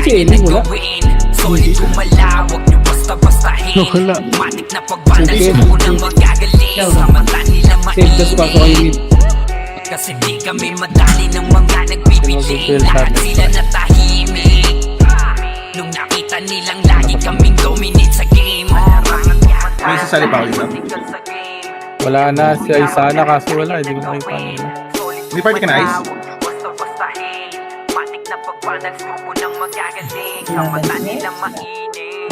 kaya na gawin. Solid kumalawag nyo basta-bastahin. Matik na pagbanal mo nang magagaling. Sa mata nila mainit, kasi di kami madali ng mga nagbibiling. Lahat sila natahimik nung nakita nilang lagi kaming dominate sa game. May sasali pa ako isa. Wala na, si Aisana kaso wala, hindi ko nakita nila. Hindi party ka na, Ice? Matik na pagbanal mo nang magagaling. Sa mata nilang mainit,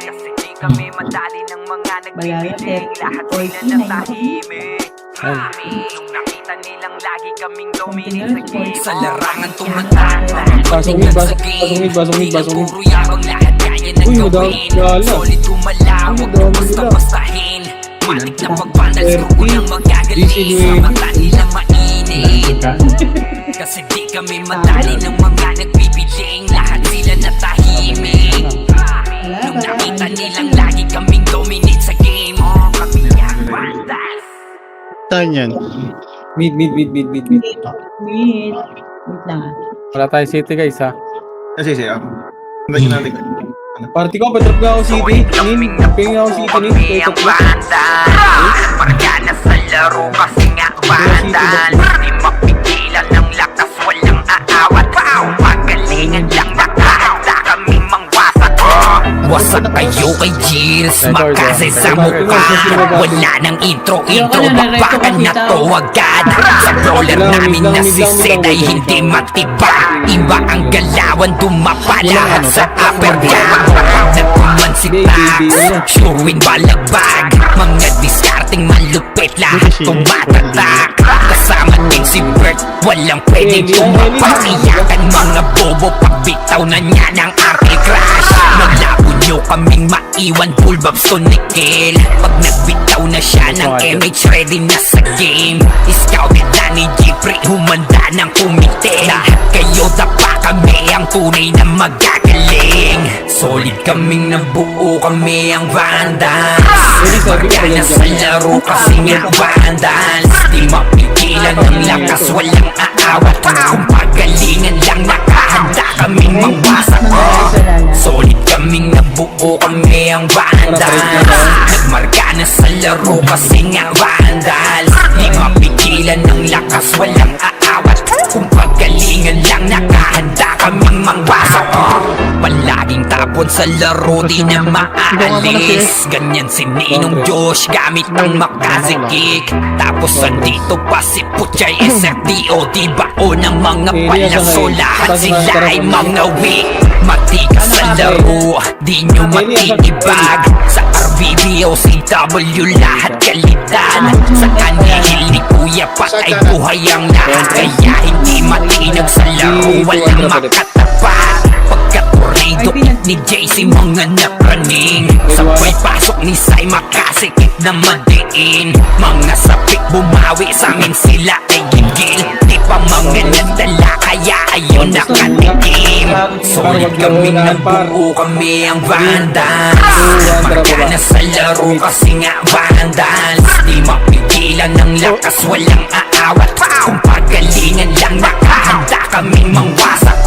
kasi di kami madali ng mga nagbibiling. Lahat sila natahimik nung nakita nilang lagi kaming dominate sa game. Sa larangan tumatang puro yabang lahat kaya na gawin. Solid kumalawag na basta-bastahin. Matik na pagbanal mo nang magagaling. Sa mata nilang mainit, kasi di kami madali ng mga nagbibiling. Lahat sila natahimik nung nakita nilang lagi kaming dominate sa game. Kami ang bandas. Saan yan? Mid. Wait lang ah. Wala tayong city guys ha. Kasi siya. Hindi nyo natin. Party ko, patrap nga ako city. Pingin ako city nin. Kami ang bandas. Marga na sa laro kasi nga bandas. Di mapigilan ng lakas, walang aawat. Pagalingan lang nakahanda kaming mangwasak. Wasak kayo kay Gilles, makasay sa mukha. Wala nang intro, bakbakan na to agad. Sa brawler namin na si Zed ay hindi matiba. Iba ang galawan, dumapa lahat sa uppercut. Nagkuman si Tax, sure win balagbag. Mga discarding malupit, lahat tumatatak. Kasama din si Bert, walang pwedeng tumapak. Iyakan mga bobo, pagbitaw na niya ng Arcade Crash. Malabo nyo kaming maiwan, Bullbabs to Nickel. Pag nagbitaw na siya ng MH, ready na sa game. Scouted na ni Jeffrey, humanda ng kumite. Lahat kayo dapa, kami ang tunay na magagaling. Solid kaming nabuo, kami ang Vandals. Marga na sa laro kasi nga Vandals. Di mapigilan ng lakas, walang aawat. Kung pagalingan lang nakahanda kaming mangwasak. Solid kaming nabuo, kami ang Vandals. Nagmarka na sa laro kasi nga Vandals. Di mapigilan ng lakas, walang aawat. Kung pagalingan lang nakahanda kaming mangwasak. Palaging tapon sa laro, di na maalis. Ganyan si Ninong Josh gamit ang makazikik. Tapos andito pa si Puchay SFDO. Di bao ng mga palaso, lahat sila ay mga weak. Matikas sa laro, di nyo matitibag. Sa RBBO, CW, lahat kalitan. Sa kanihil ni Kuya Pat ay buhay ang lahat. Kaya hindi matinag sa laro, walang makatapat. Pagka-tornado ni JC, mga napraning. Sabay pasok ni Sai, makasikip na madiin. Mga sapik bumawi sa amin, sila ay gigil. Di pa mga nadala, kaya ayun nakatikim. Solid kaming nabuo, kami ang Vandals. Marga na sa laro kasi nga Vandals. Di mapigilan ng lakas, walang aawat. Kung pagalingan lang nakahanda kaming mangwasak.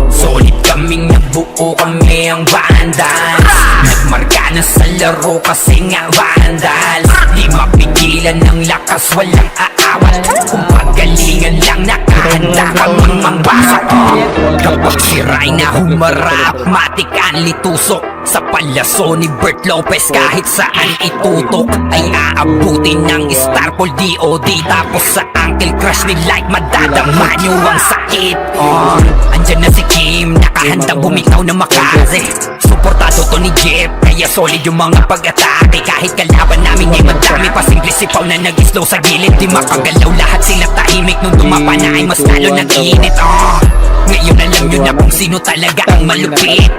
Solid kaming nabuo, kami ang Vandals. Nagmarka na sa laro kasi nga Vandals. Di mapigilan ng lakas, walang aawat. Kung pagalingan lang nakahanda kaming mangwasak. Kapag si Rayna humarap, matikan litusok. Sa palaso ni Bert Lopez, kahit saan itutok ay aabutin ng Starpol DOD. Tapos sa Uncle Crush ni Light, madadama nyo ang sakit. Andyan na si Kim, nakahandang bumitaw na makaze. Suportado to ni Jeff, kaya solid yung mga pag-atake. Kahit kalaban namin ay madami pa, simple sipaw na nag-slow sa gilid. Di makagalaw, lahat sila tahimik. Nung dumapa na ay mas lalo nag-init. Ngayon alam nyo na kung sino talaga ang malupit.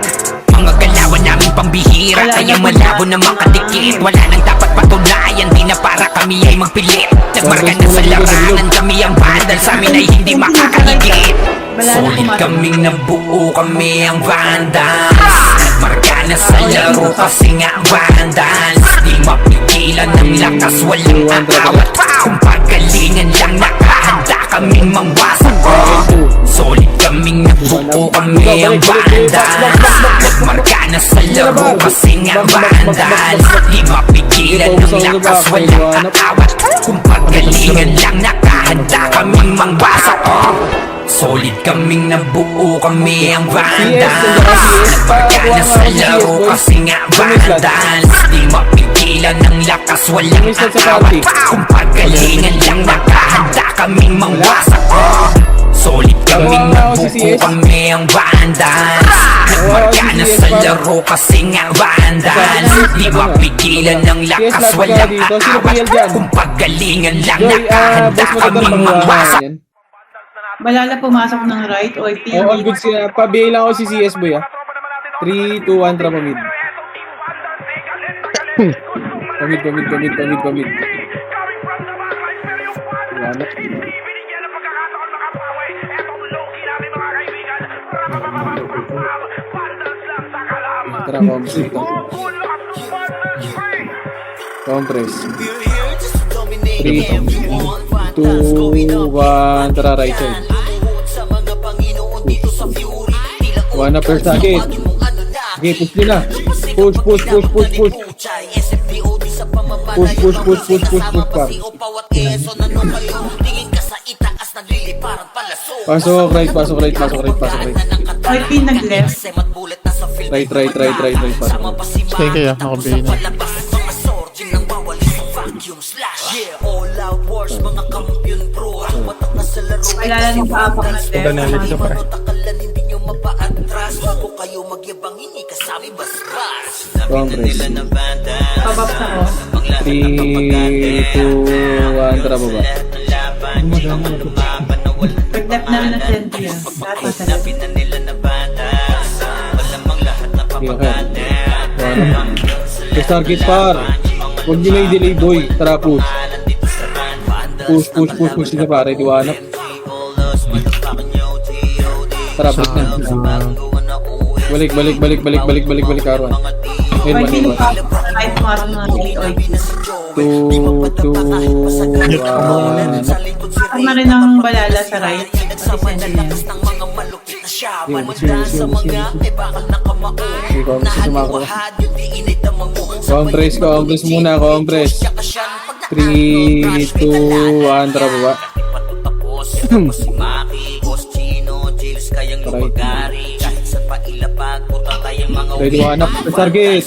Mga galawan namin pambihira, kaya malabo na makadikit. Wala nang dapat patunayan, di na para kami ay magpilit. Nagmarka na sa larangan, kami ang Vandals. Sa amin ay hindi makakahigit. Solid kaming nabuo, kami ang Vandals. Nagmarka na sa laro kasi nga Vandals. Di mapigilan ng lakas, walang aawat. Kung pagalingan lang nakahanda kaming mangwasak Solid kaming nabuo kami ang bandal Nagmarka na sa laro kasi nga bandal Di mapigilan ng lakas walang aawat Kung pagalingan lang nakahanda kaming mangwasak Solid kaming nabuo kami ang vandal Nagmarka na sa laro kasi nga vandal Di mapigilan ng lakas walang aawat Kung pagalingan lang nakahanda kaming mangwasak Solid kaming nabuo kami ang vandal Nagmarka na sa laro kasi nga vandal Di mapigilan ng lakas walang aawat Kung pagalingan lang nakahanda kaming mangwasak Malala pumasok ng right o Oh, all good siya. Pabigay lang ako si CS boy ah. 3, 2, 1, trapa mid. Pamid. Wala. Tara, compress. 3, 2, 1, tara right side. One up per sakit. Okay, push nila. Push pa. Pasok right. right pin nag-left. Right, pasok. Sige kaya, nakabigay na. Malala nung paapak ng left. Danalit ka pa. Compress. Pabaps ako. 3, 2, 1, tara baba. Pag-left namin ng sentry ah. Lahat nasa left. Okay. Target par. Huwag nyo na i-delay boy. Tara push. Push sila pare. Diwanap. Tara break na. Balik Arwan. Right pin pasok. Right pumasok ng right OIP. 2, 2, 1. Pasok na rin ang balala sa right. Pati sentry niya. Compress muna. 3, 2, 1, tara baba. Ready, one up, target.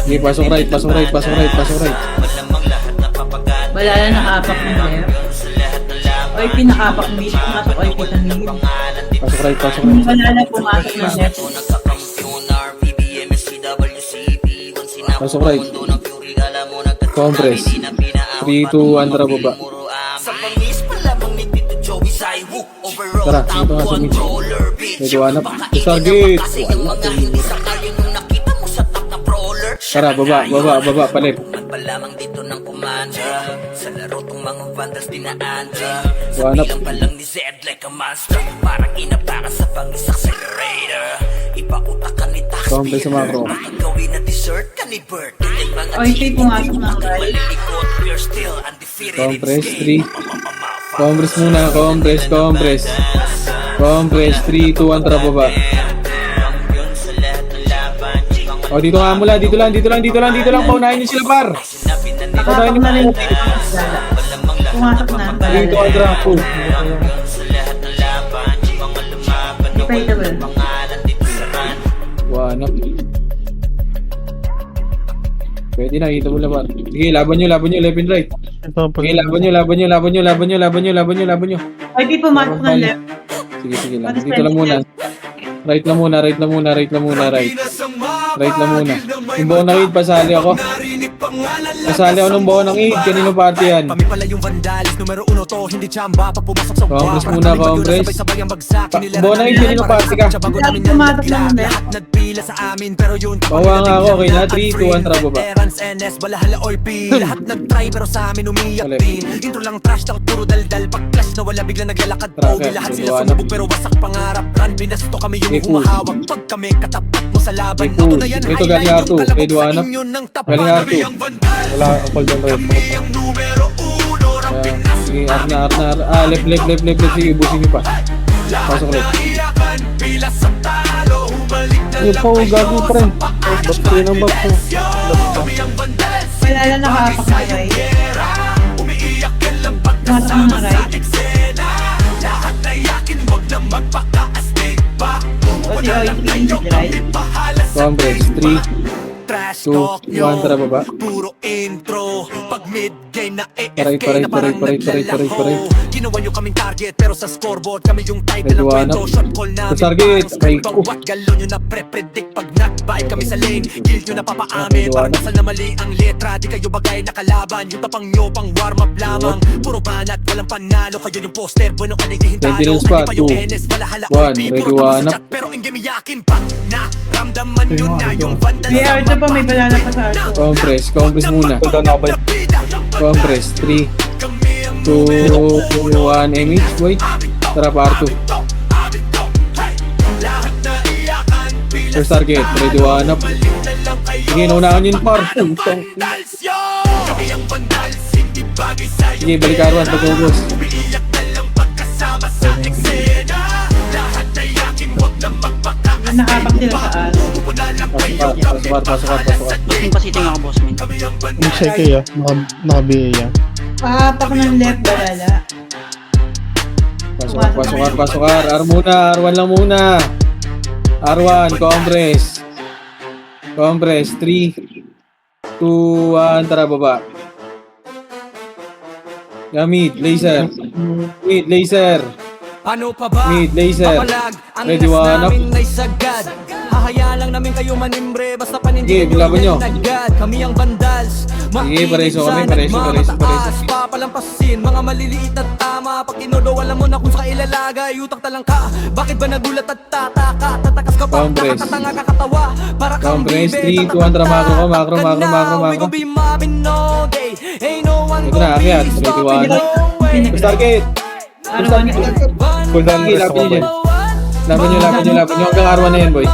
Okay, pasok right. Balala nakaapak ng left. OIP nakapak mid. Pumasok OIP sa mid. Pasok right. Balala pumasok ng left. Pasok right. Compress. 3, 2, 1, tara baba. Tara, dito nga sa mid. Ready, one up, target. Tara, baba, palit. One up. Compress sa macro. OIP pumasok ng right. Compress, 3. Compress muna, compress. Compress, 3, 2, 1, tara baba. O, dito nga mula, dito lang. Paunahin niyo sila, par. Nakapak na rin. Pumasok na. Dito, Balala. tara, push. Debatable. One up. Pwede na, hita mo lang, par. Sige, laban nyo, left and right. Ito, pag... Sige, laban nyo. OIP pumasok ng left. Sige lang. Dito lang muna. Right lang muna. Right lang muna. Yung buong nakid, pasali ako. Nasali ako ng buo ng Eid. Kanino party yan? Kami pala yung vandalis, numero 1 to, hindi chamba. Pag pumasok sa Congress muna, Congress. sabay-sabay ang bagsak. Buo ng Eid, kanino party ka? Lahat tumatak lang, Beth. Lahat nagpila sa amin, pero yun Bawa nga ako, okay na. 3, 2, 1, trabo ba? Terrence, NS, Balahala, OP. Lahat nag-try pero sa amin umiyak Mali. din. Intro lang trash talk, puro daldal. Pag clash na wala biglang naglalakad Tracker, Lahat sila Eduano. sumubog pero wasak pangarap. Run, binasto kami yung Eku. humahawak. Pag kami katapat mo sa laban, Eku. ito na yan, Ito, highlight galing yung Arto. kalabog sa Eduano. inyo ng tapat. Galing Arto. Kami ang vandal, Wala akong call doon rin. kami ang numero 1. Rap Pinas, Sige, Arna. Left. Sige, ubusin nyo pa. Pasok ulit. naiyakan, pila sa talo. Humalik na Yung po, gago pa rin. Ba't kayo ng back ko? kami ang vandal. Wala lang nakahapak na right. Umiiyak ka lang pag Tumatak na right. eksena. Lahat na yakin, wag na magpaka-astig pa. O si OIP, right. Congress. 3, Trash 2, talk 1, nyo, tara baba. puro intro. Pag mid-game na Paray, AFK na parang paray. naglalako. Ginawa nyo kaming target pero sa scoreboard kami yung title ng Eduano. kwento. Shot call namin Sa target. Ay, bawat galon nyo na pre-predict. Pag nag-vibe kami sa lane, kill nyo na papaamin. Eduano. Parang dasal na mali ang letra, di kayo bagay na kalaban. Yung tapang nyo pang warm up lamang. Puro banat, walang panalo. Kayo yung poster, bueno ka naghihin talo. Sentinel squad, Di pa yung 2, NS, Balahala, 1, OP, ready, puro tapos one sa up. chat. Pero ingame yakin pa na ramdaman nyo na yung vandal. May Arto pa, may balala pa sa Arto. Congress muna. Doon ako ba? Congress. 3, 2, 1, image. Wait. Tara, Arto. First target. Ready, 1 up. Sige, naunahan yun, par. Sige, balik Arwan. Pag-ubos. Nakahapak sila sa Arto. Pasukar. Pasiting ako, boss, man. Yung check kayo, naka-BA yan. Pahapak ng left balala. Pasukar. R1 lang muna. R1, Congress. 3, 2, 1, tara baba. Mid, laser. Ano pa ba? Mid, laser. Papalag, ang Ready, inas one up. namin ay sagad. Hahayaan lang namin kayo manimbre. Basta Sige, panindigan bilaban nyo. agad. Kami ang vandals. Sige, pareso kami, pareso. Papalampasin, mga maliliit at tama. Pag tinodo, alam mo na kung saan ilalagay. Utak talang ka, bakit ba nagulat at tataka? Tatakas ka pa, Congress. nakatatanga kakatawa. Para kang Congress, bibe, 3, 2, 1, tara, tatataka. macro. Ka now, we gon' be mobbing all day. Ain't no one Ito na, gon' be akyat. Ready, stopping, one no up. way. First target. Ano ba nito? Cool down Sige, press lapin ako nyo ba? dyan. Lapin nyo. Hanggang R1 na yan, boy.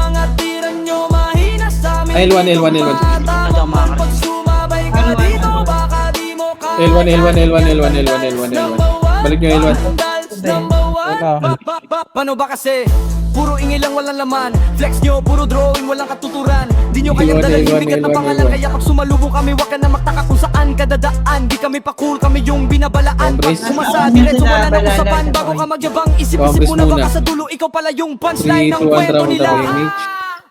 Ay, L1. Ito ako makakaroon. L1. Balik nyo L1. Paano ba kasi? Puro ingay lang walang laman. Flex nyo, puro drawing, walang katuturan. Di nyo kayang dala yung bigat ng pangalan. Kaya pag sumalubong kami, wag ka na magtaka kung saan ka dadaan. Di kami pa cool, kami yung binabalaan. Pag Congress. sumasa, diretso wala na usapan. Bago ka magyabang, isip-isip Congress mo na baka muna. sa dulo. Ikaw pala yung 3, punchline 2, ng 1, kwento tara, nila. image.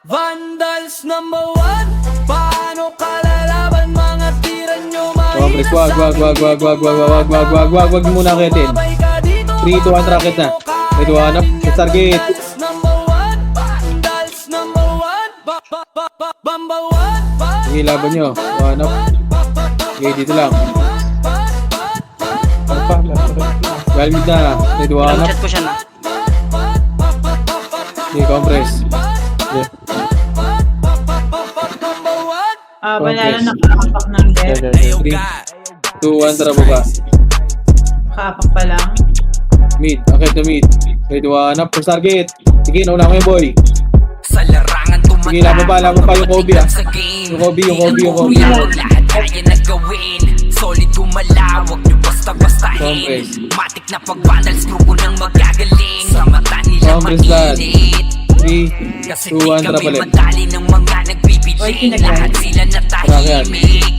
Vandals number 1. Paano kalalaban mga tira nyo Congress, wag muna akitin. 3, 2, 1, rocket na. Ready, 1 up. First target. Sige, laban nyo. 1 up. Sige, dito lang. Galmid na. Ready, 1 up. Chat ko siya na. Sige, compress. Balala nakahapak ng left. 3, 2, 1, tara baba. Nakahapak pa lang. Mid, akit na mid. Ready, 1 up. First target. Sige, nauna ko yung boy. Sa larangan tumatama. Sige, laban pa yung Kobe, ah. Sa game. Yung Kobe. Lahat kaya na gawin. Solid gumalaw, wag nyo basta-bastahin. Congress. Matik na pag-vandals, grupo nang magagaling. Sa mata nila Congress, lad. mainit. 3, Kasi 2, di 1, tara kami balik. madali ng mga Oy, nagpipiling. kinagay. Lahat sila natahimik.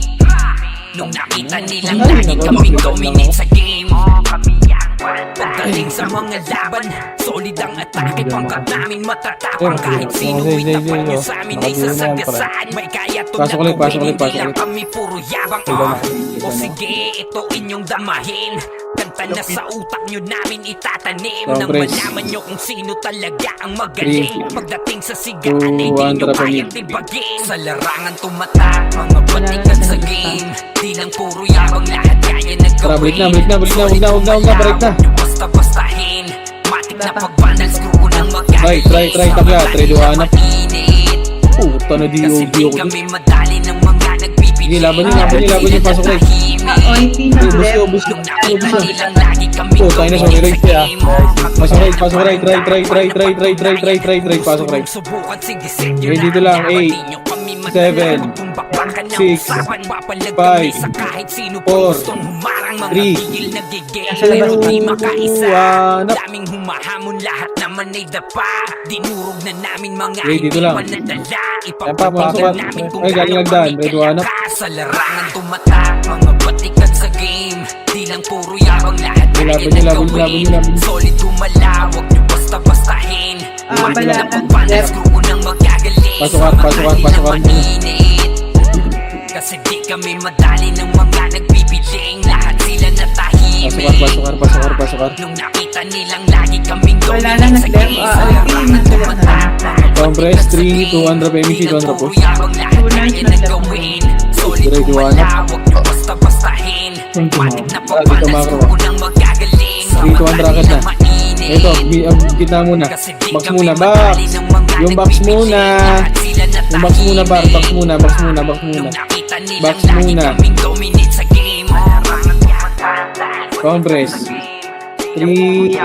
Nung nakita nilang lagi kaming dominate sa game. Kami ang Pagdating sa mga laban, solid ang atake. Pangkat namin matatapang kahit sino itapat nyo sa amin ay sasagasaan. May kaya to Pasok ulit, pasok ulit, hindi pasok lang ulit. kami puro yabang. O sige, ito inyong damahin. Kanta na sa utak nyo namin itatanim. Nang Congress. malaman nyo kung sino talaga ang magaling. 3, Pagdating sa sigaan ay di 2, 1, nyo kayang tibagin. Sa larangan tumatak, mga batikan sa game. Di lang puro yabang, lahat kaya Tara, balik na, nagawin. balik na, balik na, huwag na, huwag na, balik na. Basta-bastahin. Matik na pagbanal, screw ko ng magagaling. Try, takla, try duhanap. Mainit. Puta na Kasi DOB di ako. kami madali ng mga nagbibigay. Sige, laban niyo, pasok ulit. OIP na Ubus left. na, ubus na, Nung ubus nakita na. nilang lagi kami Puta, ina, sorry, right siya. Pasok right, pasok right, try, pasok right. Okay, dito lang, 8, 7, 6, 5, 4, 3, 2, 1, daming humahamon, lahat naman ay dapa. Dinurog na namin mga Okay, dito lang. manadala. Yan pa, pasok Ipapakita ka. namin kung Ay, galing gaano hagdan, kami red one up. kalakas. Sa larangan tumatak, mga batikan sa game. Di lang puro yabang, lahat kaya Laban niyo, laban niyo, nagawin. laban niyo. Solid gumalaw, wag niyo basta-bastahin. Matik na bala. pagbanal, screw ko ng magagaling. Pasokan, pasokan, Mga pasokan. mainit. Kasi di kami madali ng mga nagbibiling. Lahat sila natahimik. Pasokar. Nung nakita nilang lagi kaming Wala na, dominate sa nag-left. game. Sa OIP larangan na sila tumatak, mga Compress, batikan sa 3, game. 200 PMC, Di lang 200 puro push. yabang, lahat Tunay kaya na nagawin. Solid Ready, gumalaw, wag niyo basta-bastahin. Matik na Dito, pagbanal, macro. screw ko ng magagaling. Three, 200 agad na. Mainit. Ito, gitna muna. Kasi di Box kami muna, box. madali ng mga Yung box muna. nagbibigay. Lahat sila Yung box muna, bar. Box natahimik. muna, box muna. Nung nakita nilang Box lagi muna. kaming dominate sa game. Compress. 3,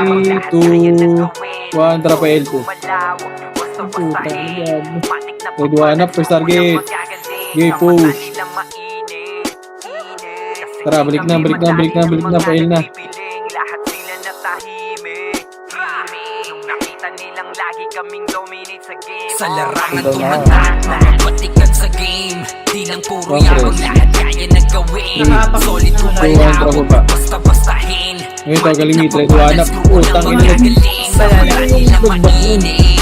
2, 1, tara pa L2. Puta, yan. Ready, one up, first target. Okay, push. Tara, balik na pa L na. Lahat sila natahimik. Nung nakita nilang lagi kaming dominate sa game. Sa larangan Ito na. tumatak, mga batikan sa game. Di lang puro Compress. yabang, lahat kaya nagawin. Nakapak- Solid Two, one, gumalaw, trapo ba? basta-bastahin. Ito, galing ni Try, one up. Utang ina.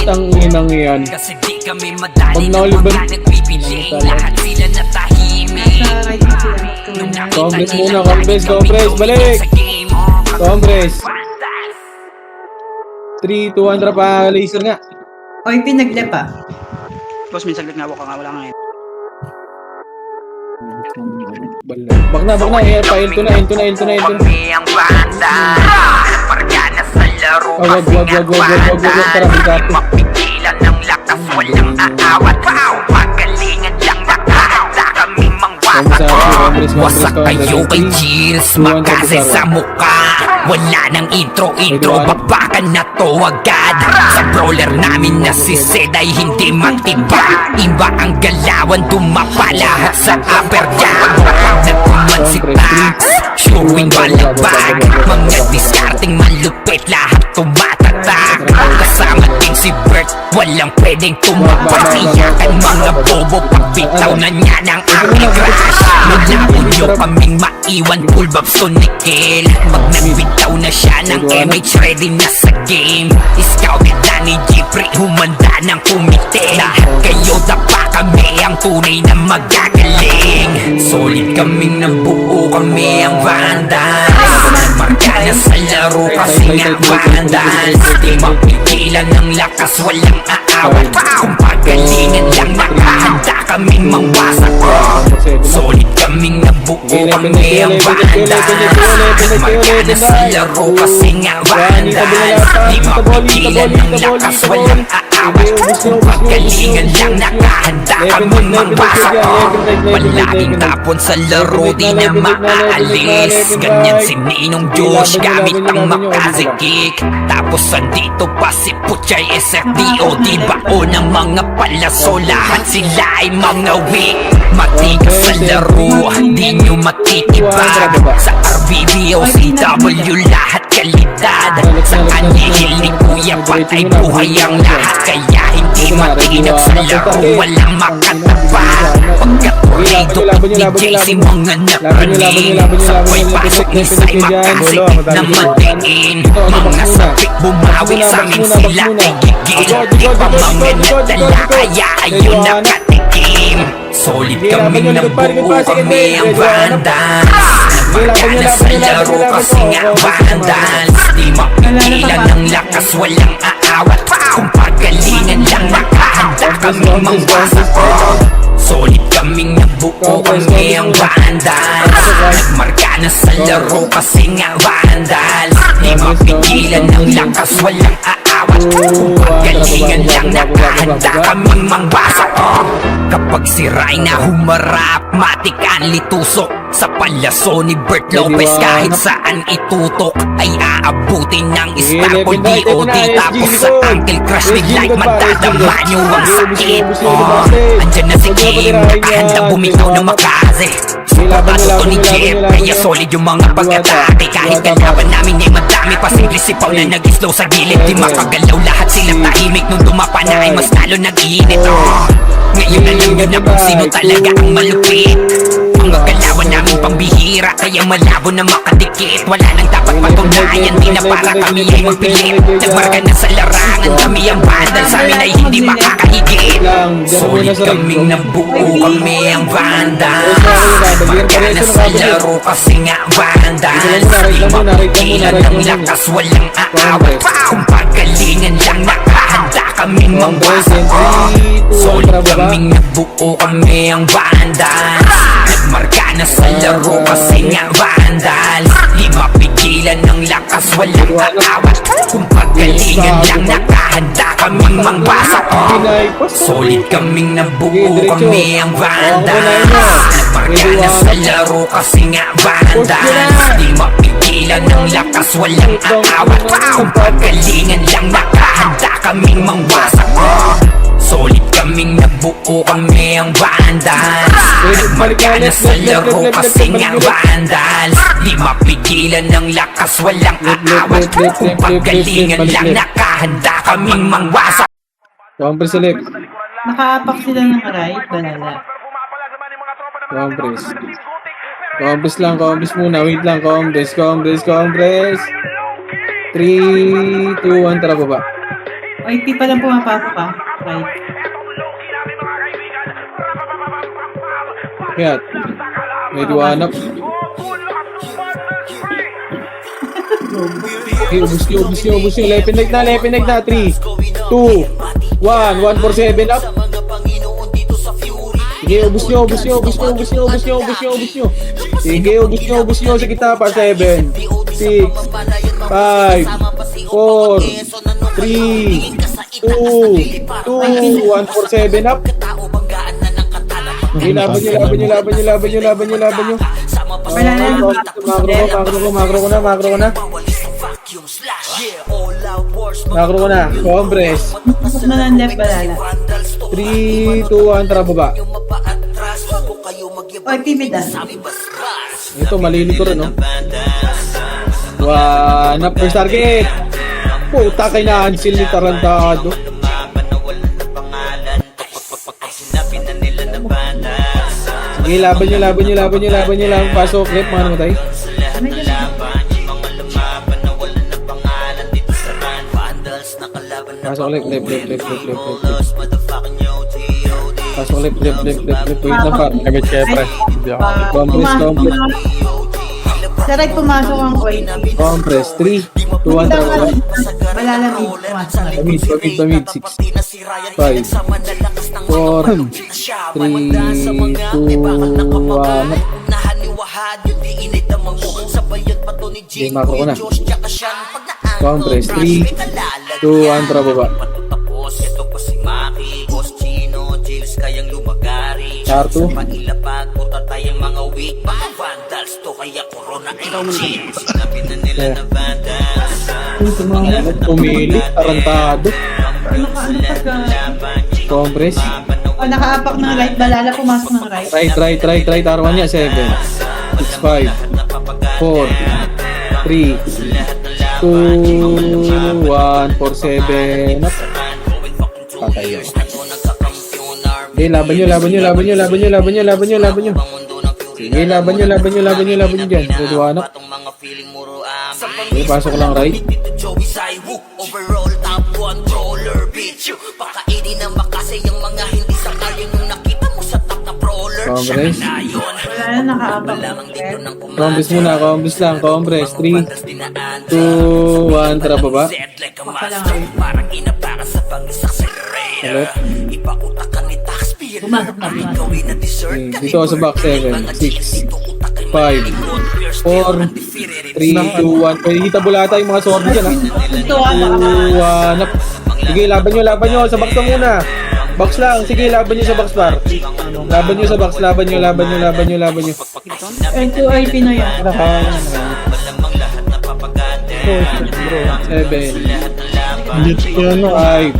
Tang inang yan. Kasi di kami madali Pag ng nauliban- mga nagbibiling. Lahat sila natahimik. Nasa right na sila. Nung nakita Compress nilang muna, lagi compress, kaming compress, dominate balik. sa game. Compress. 3, 200 pa laser nga. OIP nag-left ah. Boss, min saglit nga ako ka nga, wala nga ngayon. Bak na, pa L2 na. Kami ang banda. Parga na sa laro Ah, wag, kasi wag, nga wag, wag, wag, wag, wag, tara, banda. bigat. Di mapigilan ng lakas, walang aawat. Pagalingan lang nakahanda kaming mangwasak. Wasak kayo kay Cheers, makasi sa mukha. Wala nang intro, babakan na to agad. Sa brawler namin na si Zed ay hindi magtiba. Iba ang galawan, dumapa lahat sa upper jab. Nagkuman si Tax, showing balabag. Mga discarding malupit, lahat tumatatak. Kasama din si Bert, walang pwedeng tumapak. Iyakan mga bobo, pagbitaw na niya ng aming crash. Naglaon nyo kaming maiwan, full babs to Nickel. Pag nagbitaw na siya ng MH, ready na sa game. Scouted na ni Jeffrey, humanda ng kumite. Lahat kayo dapa, kami ang tunay na magagaling. Solid kaming nabuo, kami ang banda. Marka na sa laro kasi nga bandal. Di mapigilan ng lakas, walang aawat. Kung pagalingan lang nakahanda kaming mangwasak. Solid kaming nabuo, kami ang banda. Marka na sa laro kasi nga bandal. Di mapigilan ng lakas, walang aawat. Kung pagalingan lang nakahanda kaming mangwasak. Palaging tapon sa laro, di na maaalis. Ganyan si Ninong Josh gamit ang makazikik. Tapos andito pa si Puchay SFDO. Di bao ng mga palaso, lahat sila ay mga weak. Matigas sa laro, di nyo matitibag. Sa RBBO, CW, lahat kalidad. Sa kanihil ni Kuya patay buhay ang lahat. Kaya hindi matinag sa laro, walang makatabag. pa. Pagkaturido DJ si mga napraning, sabay pasok ni Sai makasikip na matiin. Mga sapik bumawi sa amin sila ay gigil. Di pa mga nadala kaya ayun nakatikim. Solid kaming nabuo kami ang vandals. Nagmarka na sa laro kasi nga vandals. Di mapigilan ng lakas walang aawat. Kung pagalingan lang nakahanda kami mangwasak. Solid kaming nabuo kami ang vandals. Nagmarka na sa laro kasi nga vandals. Di mapigilan ng lakas walang aawat. Kung pagalingan lang nakahanda kaming mangwasak. Kapag si Rayna humarap, matikan litusok. Sa palaso ni Bert Lopez kahit saan itutok ay aabutin ng Istanbul DOD. Tapos sa Uncle Crush with light madadama nyo ang sakit. Andyan na si Kim, nakahanda bumitaw ng makaze. Bato to ni Jeff, kaya solid yung mga pag-atake. Kahit kalaban namin ay madami pa simple sipaw na nag-slow sa gilid. Di makagalaw lahat silang tahimik nung dumapa na ay mas lalo nag-iinit. Ngayon alam nyo na kung sino talaga ang malupit. Mga kalawan namin pambihira kaya malabo na makadikit. Wala nang dapat patunayan, di na para kami ay magpilit. Nagmarka na sa larangan, kami ang vandal, sa amin ay hindi makakahigit. Solid kaming nabuo, kami ang vandal. Nagmarka na sa laro kasi nga vandal. Di mapigilan ng lakas, walang aawat. Kung pagalingan lang nakahanda kaming mangwasak. Solid kaming nabuo, kami ang vandal. Nagmarka na sa laro kasi nga vandal. Di mapigilan ng lakas, walang aawat. Kung pagalingan lang nakahanda kaming mangwasak. Solid kaming nabuo, kami ang vandal. Nagmarka na sa laro kasi nga vandal. Di mapigilan ng lakas, walang aawat. Kung pagalingan lang nakahanda kaming mangwasak. Solid kaming nabuo, kami ang vandals. Nagmarka na sa laro kasi nga vandals. Di mapigilan ng lakas, walang aawat. Kung pagalingan lang nakahanda kaming mangwasak. Compress ulit. Nakaapak sila ng right, banala. Compress. Compress lang, compress muna. Wait lang, compress. 3, 2, 1, tara baba. O, hindi pa lang pumapasok ka. Right. Kaya, may duwanap. Okay, ubus nyo. Lepin na. 3, 2, 1, 147 up. Sige, ubus nyo. Sige, ubus nyo sa kita pa. 7, 6, 5, 4, 3, 2, 147 up. Laban nyo. Wala na yung Makro ko na. Compress. pasok na ng left, banala. 3, 2, 1, tara baba. O, timid ah. Ito, malilito rin, no? One up, first target. Puta, kay na-cancel ni Tarantado. Sige, laban nyo lang. Pasok, left, mga namatay. Pasok, left. Pasok, left. Wait lang, par. Gamit kayo, pre. Hindi ako. Compress. Sa right, pumasok ang coin. Compress, 3, 2, 1, tara baba. Malalamig. Pumasok. Pamid, 6, 5, 4, 3, 2, 1. Okay, makro ko na. Compress, 3, 2, 1, tara baba. Char 2. Pumili, Tarantado. Compress. O, nakaapak ng right, balala, pumasok ng right. Try, tarwan niya, 7, 6, 5, 4, 3, 2, 1, 4, 7. Patay yun. Okay, laban nyo. Sige, laban nyo dyan. Ready, one up. Okay, pasok lang right. Overall top controller bitch you pakainin ng makasay yung mga hindi sakal yung nakita mo sa top na brawler. Congress. Wala na, nakaapak ng left. Congress muna, Congress lang. Congress. 3, 2, 1. Tara baba. Baka lang kayo. Parang inapakan sa pag-accelerator. Left. Ipakutakan ni taxpayer. Pumasok na, pumasok. Gawin na dessert. Okay, dito ako sa box 7, 6, 5, 4, 3, 2, 1. Pwede kita bulata yung mga sword dyan, ha? Ito ah, 2, 1 up. Sige, laban nyo. Sa box ka muna. Box lang. Sige, laban nyo sa box par. Laban nyo sa box. Laban nyo. Ito ay Pinoy ah. 7, Dito ko ano, 5,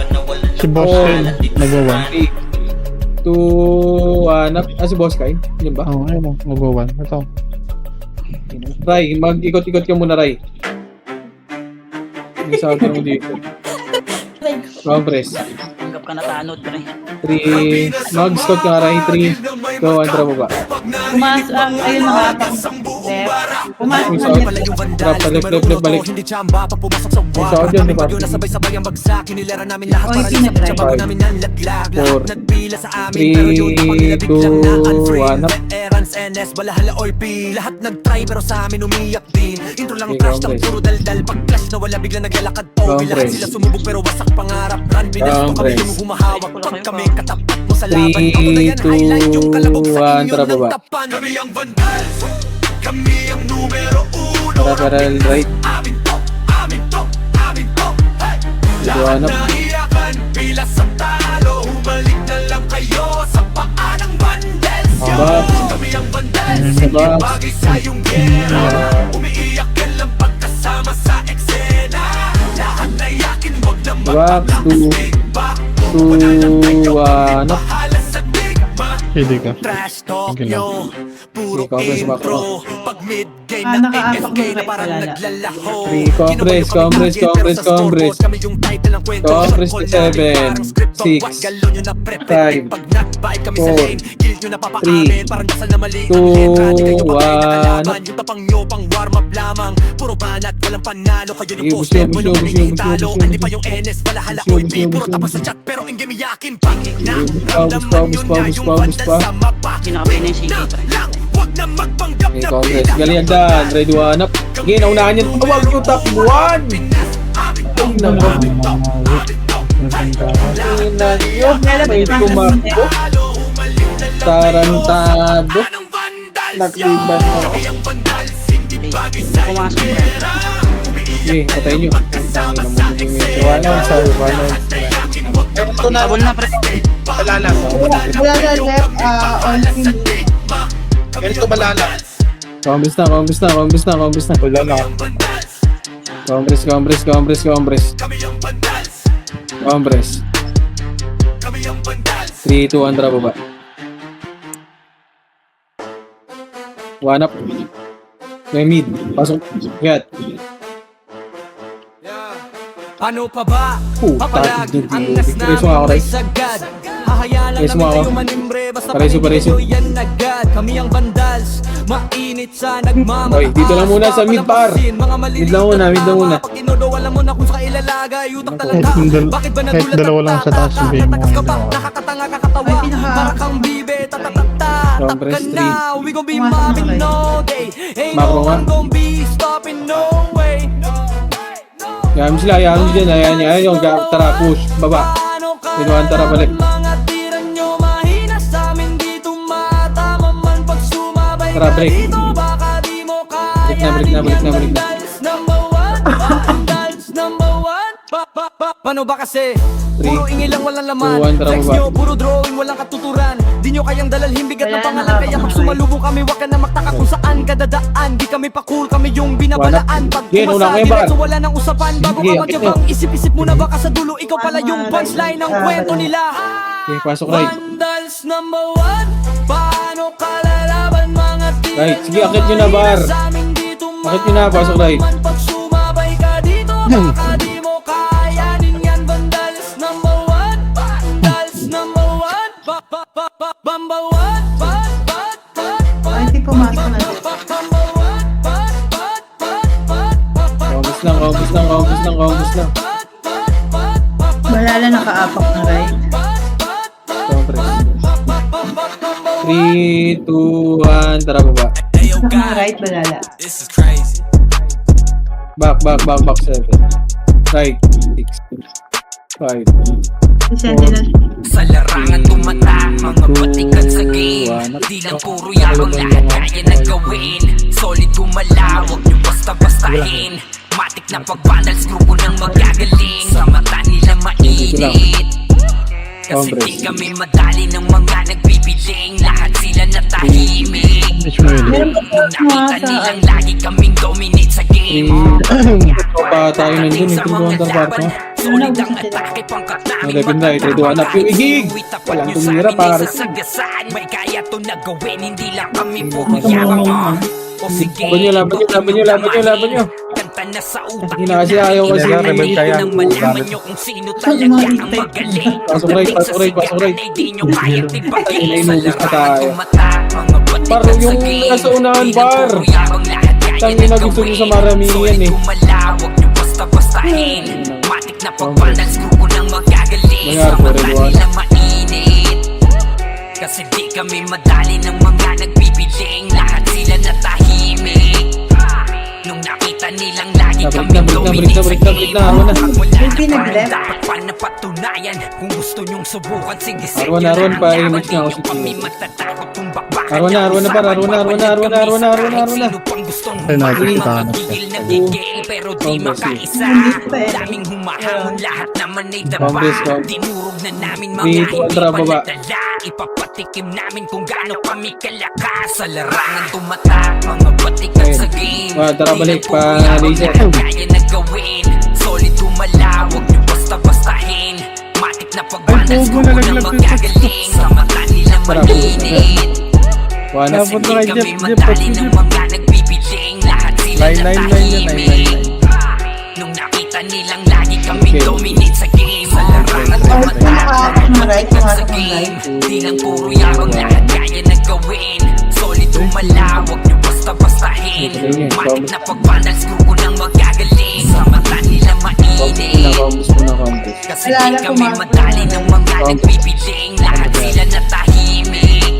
si Boss Ken, nag-1. 3, 2, 1 up. Si Boss Kai? Yun ba? Oo, ayun o, nag-1. Ito. Ray, mag-ikot-ikot ka muna, Ray. Isa ka mo dito. Compress. Tanggap ka na tanod, pre. 3, mag-scout ka, Ray. 3, 2, 1, tara baba. Pumasok, ayun nakaapak ng left. Pumasok Yung na sa left. trap, balik. Hindi chamba, papumasok sa Yung sa audio, di ba? sabay-sabay ang bagsak. Hinilera namin lahat Oy, para pinag-try. sa tsabag namin nanlaglag. Lahat 4, nagpila sa amin 3, pero yun pag nilabiglang na 2, unfree. 1 up. Veterans, NS, balahala or P. Lahat nag-try pero sa amin umiyak din. Intro lang Okay, trash lang Congress. puro daldal. Pag clash na wala biglang naglalakad po. Lahat Congress. sila sumubok pero wasak pangarap. Run, binasto kami Congress. yung humahawak. Pag kami katapat mo sa laban. 3, Ako na yan, highlight yung kalabog sa 2, 1, inyo tara ng baba. tapan. Kami ang vandals, kami ang numero uno. Tara, parallel right. Amin to, amin to, amin to. Hey! Lahat Hanap. na iyakan, pila sa talo. Humalik na lang kayo sa paa ng bandels. Box. Kami ang bandels, Sa hindi box. bagay sa iyong gera. Umiiyak ka lang pagkasama sa eksena. Lahat na yakin, wag na Box, 2, 1 up. Bahala sa digma. Pwede ka. Trash talk Okay lang. nyo, puro Okay, Congress, back intro. Pag mid-game Ah, na nakaapak AFK ng na parang wala. naglalaho. Three, Congress, Ginawa nyo kami target, pero sa scoreboard, kami yung title ng kwento. Congress, Shot call 7, namin parang script, 6, bawat galaw nyo na prep. 5, Pag knockback kami sa 4, lane, kill nyo na papaamin. 3, Parang dasal na mali 2, ang letra. Di kayo 1. makakalaban. Yung tapang nyo pang warm up lamang. Puro banat, walang panalo. Kayo Sige, yung poster, busyo, walang busyo, pinitalo. busyo, Hindi pa busyo. yung NS, balahala Busyo, oy busyo, P. Puro busyo, tapos sa busyo. chat, pero in game yakin pa. Na, Buspa, ramdaman nyo buspa, na buspa, yung buspa, bandal buspa. sa mapa. Kinakabay na yung sige, pre. Lang, wag na magpanggap Okay, na Congress. Galing yan dyan. Ready, 1 up. Sige, naunahan yan. Tawag yung top 1. Ay, nako. Tingnan nyo. May tumakbo. Tarantado. Nakliban mo. Pumasok, pre. Sige, patayin nyo. Tangin na mo. Wala, sorry, wala. Ito na, Tabon na, pre. malala. Wala na left, on team. Ganito malala. Congress na. Wala na. Congress. 3, 2, 1, tara baba. 1 up. May mid. Pasok. Gat. Ano pa ba? Puta, Papalag, hindi. angas Preso namin ako, may Ray. sagad. Hahayaan lang Preso namin ako. kayo manimbre. Basta Pareso. panindig nyo yan agad. Kami ang vandals, mainit sa nagmamataas. Oy, dito lang muna sa mid par. Mga maliliit Mid lang muna, na mid lang tama. muna. Pag inodo, alam mo na kung sa ilalagay. Utak talaga. Bakit ba Kahit nagulat dalawa ang lang sa taas yung game mo. Tatakas ka pa, nakakatanga kakatawa. Ay, pinaka- Para kang bibe, tatatata. Congress Tap ka na, we gon' be Pumasok na mobbing kayo. no day. Ain't Macro no nga. one gon' be stopping, no way. Yaman sila dyan. Ayan yung tara, push. Baba. Pinuhan, tara, balik. Mga tira nyo mahina sa amin dito matama man pag sumabay Tara, ka break. dito baka di mo kaya Balik na. Vandals number one, Vandals number one. Paano ba kasi? Puro ingay lang walang laman. 2, 1, tara, Flex baba. nyo, puro drawing, walang katuturan. Di nyo kayang dalalhin bigat Wala ng pangalan. na, Kaya pag okay. sumalubong kami, wag ka na magtaka kung saan ka dadaan. Di kami pa cool, kami yung binabalaan. Pag Sige, una kayo, diretso bakal. wala nang usapan. Bago Sige, ka akit magyabang, isip-isip mo na baka sa dulo. Ikaw pala yung punchline ng kwento nila. Okay, pasok right. Vandals number one. Paano ka lalaban mga tira Right, sige, akit nyo na, bar. Akit nyo na, pasok right. Pag sumabay ka dito, baka di mo kayanin yan. Vandals number one. Vandals number one. pumasok na din. Combos lang. Balala nakaapak na right. Compress. 3, 2, 1, tara baba. Apak na right, balala. Back, 7. Right, 6, 5. Si Sentinel. Sa larangan tumatak, mga batikan sa game. Di lang puro yabang, lahat kaya na gawin. Solid gumalaw, huwag niyo basta-bastahin. Matik na pag-bundles, grupo ng magagaling. Sa mata nila mainit, kasi di kami madali ng mga nagbibiling. Lahat sila natahimik. Nung nakita nilang lagi kaming dominate sa game. Pa tayo nandun, yung Counter Partner. Solid ang atake, pangkat namin Left and right, ready to hanap yung igig. Walang tumira, pare. May kaya to na gawin, hindi lang kami puro yabang. O sige, Laban nyo. kanta na sa utak Hindi na kasi ayaw kasi rebel kaya. nang malaman nyo kung sino talaga ang magaling. Pasok right. Hindi nyo kaya tigpagin sa Inubos na larangan tayo. tumatak, mga batikan Par, yung sa game. nasa unahan, Di lang par. puro yabang, lahat kaya Tangin na na gusto nyo gawin. sa maramihan Solid eh. gumalaw, huwag nyo basta-bastahin. Matik na pag-balance, grupo ng magagaling. Nangyari Sa po, mata Reduan. nila mainit, kasi di kami madali ng mga nagbibiling. Lahat sila natahimik, nung nakita nilang lagi Break kami dominate sa game. Arwan na. Wala May na pinag-left. dapat pa napatunayan. Kung gusto nyong subukan, sige set Arwan nyo na, na ang pa, laban. image na ako Di si nyo kami Tio. matatakot kung bakbakan Arwan na, ang Arwan na, par. usapan. Arwan na. Babalik kami sa kahit na. sino pang gustong Ay, humahal. nakikita Mga na siya. gigil na gigil, pero di Congress, makaisa. Hindi pa eh. Daming humahamon, lahat naman ay Congress, daba. Congress. Dinurog na namin mga Three, hindi kontra, baba. paladala. Ipapatikim namin kung gaano kami kalakas. Sa larangan tumatak, mga batikan sa game. Tara, Di balik lang pa, puro yabang, laser. lahat kaya na gawin. Solid gumalaw, huwag niyo basta-bastahin. Matik na pag-balance, grupo ng magagaling. Sa mata nila mainit, One up. kasi di kami madali ng mga nagbibiling. Lahat sila natahimik, nung nakita nilang lagi kaming Okay. dominate sa game. Sa larangan Kahit tumatak, nakaapak na right, batikan sa pumasok na game. right. Di lang puro yabang, lahat kaya na gawin. Solid gumalaw, huwag niyo basta-bastahin. Matik na pag-balance, grupo ng magagaling. Sa mata nila mainit, Combos. kasi Wala di na kami pumasok. madali ng mga nagbibiling. Lahat sila natahimik,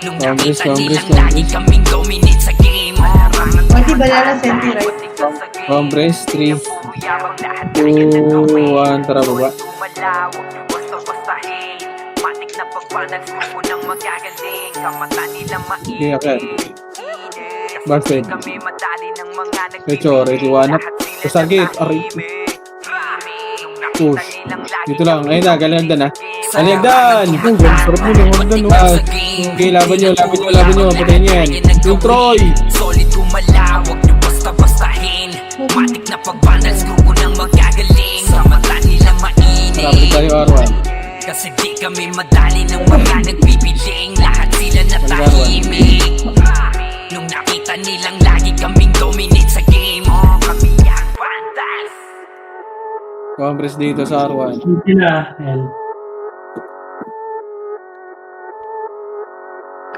nung nakita nilang lagi kaming dominate sa game. Pati balala, senti right. Compress, 3, 2, 1, tara baba. Okay, okay. Backside. Recho, ready, one up. Sa target, aray. Push. Dito lang. Ayun na, galinagdan ha. Galinagdan! Sarap mo lang ang gano'n. Okay, laban nyo. Patayin nyo yan. Yung Troy! Solid gumalaw, huwag nyo basta-bastahin. Matik na pag-balance, grupo ng magagaling. Sa mata nila Marami mainit, tayo, Arwan. kasi di kami madali ng mga nagbibiling. Lahat sila natahimik, nung nakita nilang lagi kaming dominate sa game. Kami ang vandals. Compress dito sa Arwan.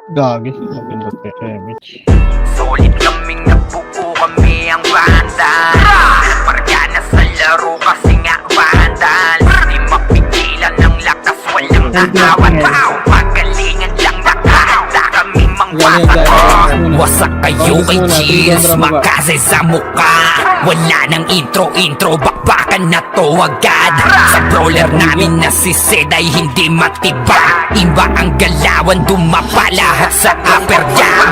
Gagi. Napindot kay Emich. Solid kaming nabuo, kami ang vandal. Margana sa laro kasi nga vandal. Di mapigilan ng lakas, walang aawat. Magalingan lang nakahanda kami mangwasak. Wasak kayo kay Chills, makasay sa mukha. Wala nang intro, bakbakan na to agad. Sa brawler namin na si Zed ay hindi matiba. Iba ang galawan, dumapa lahat sa upper jab.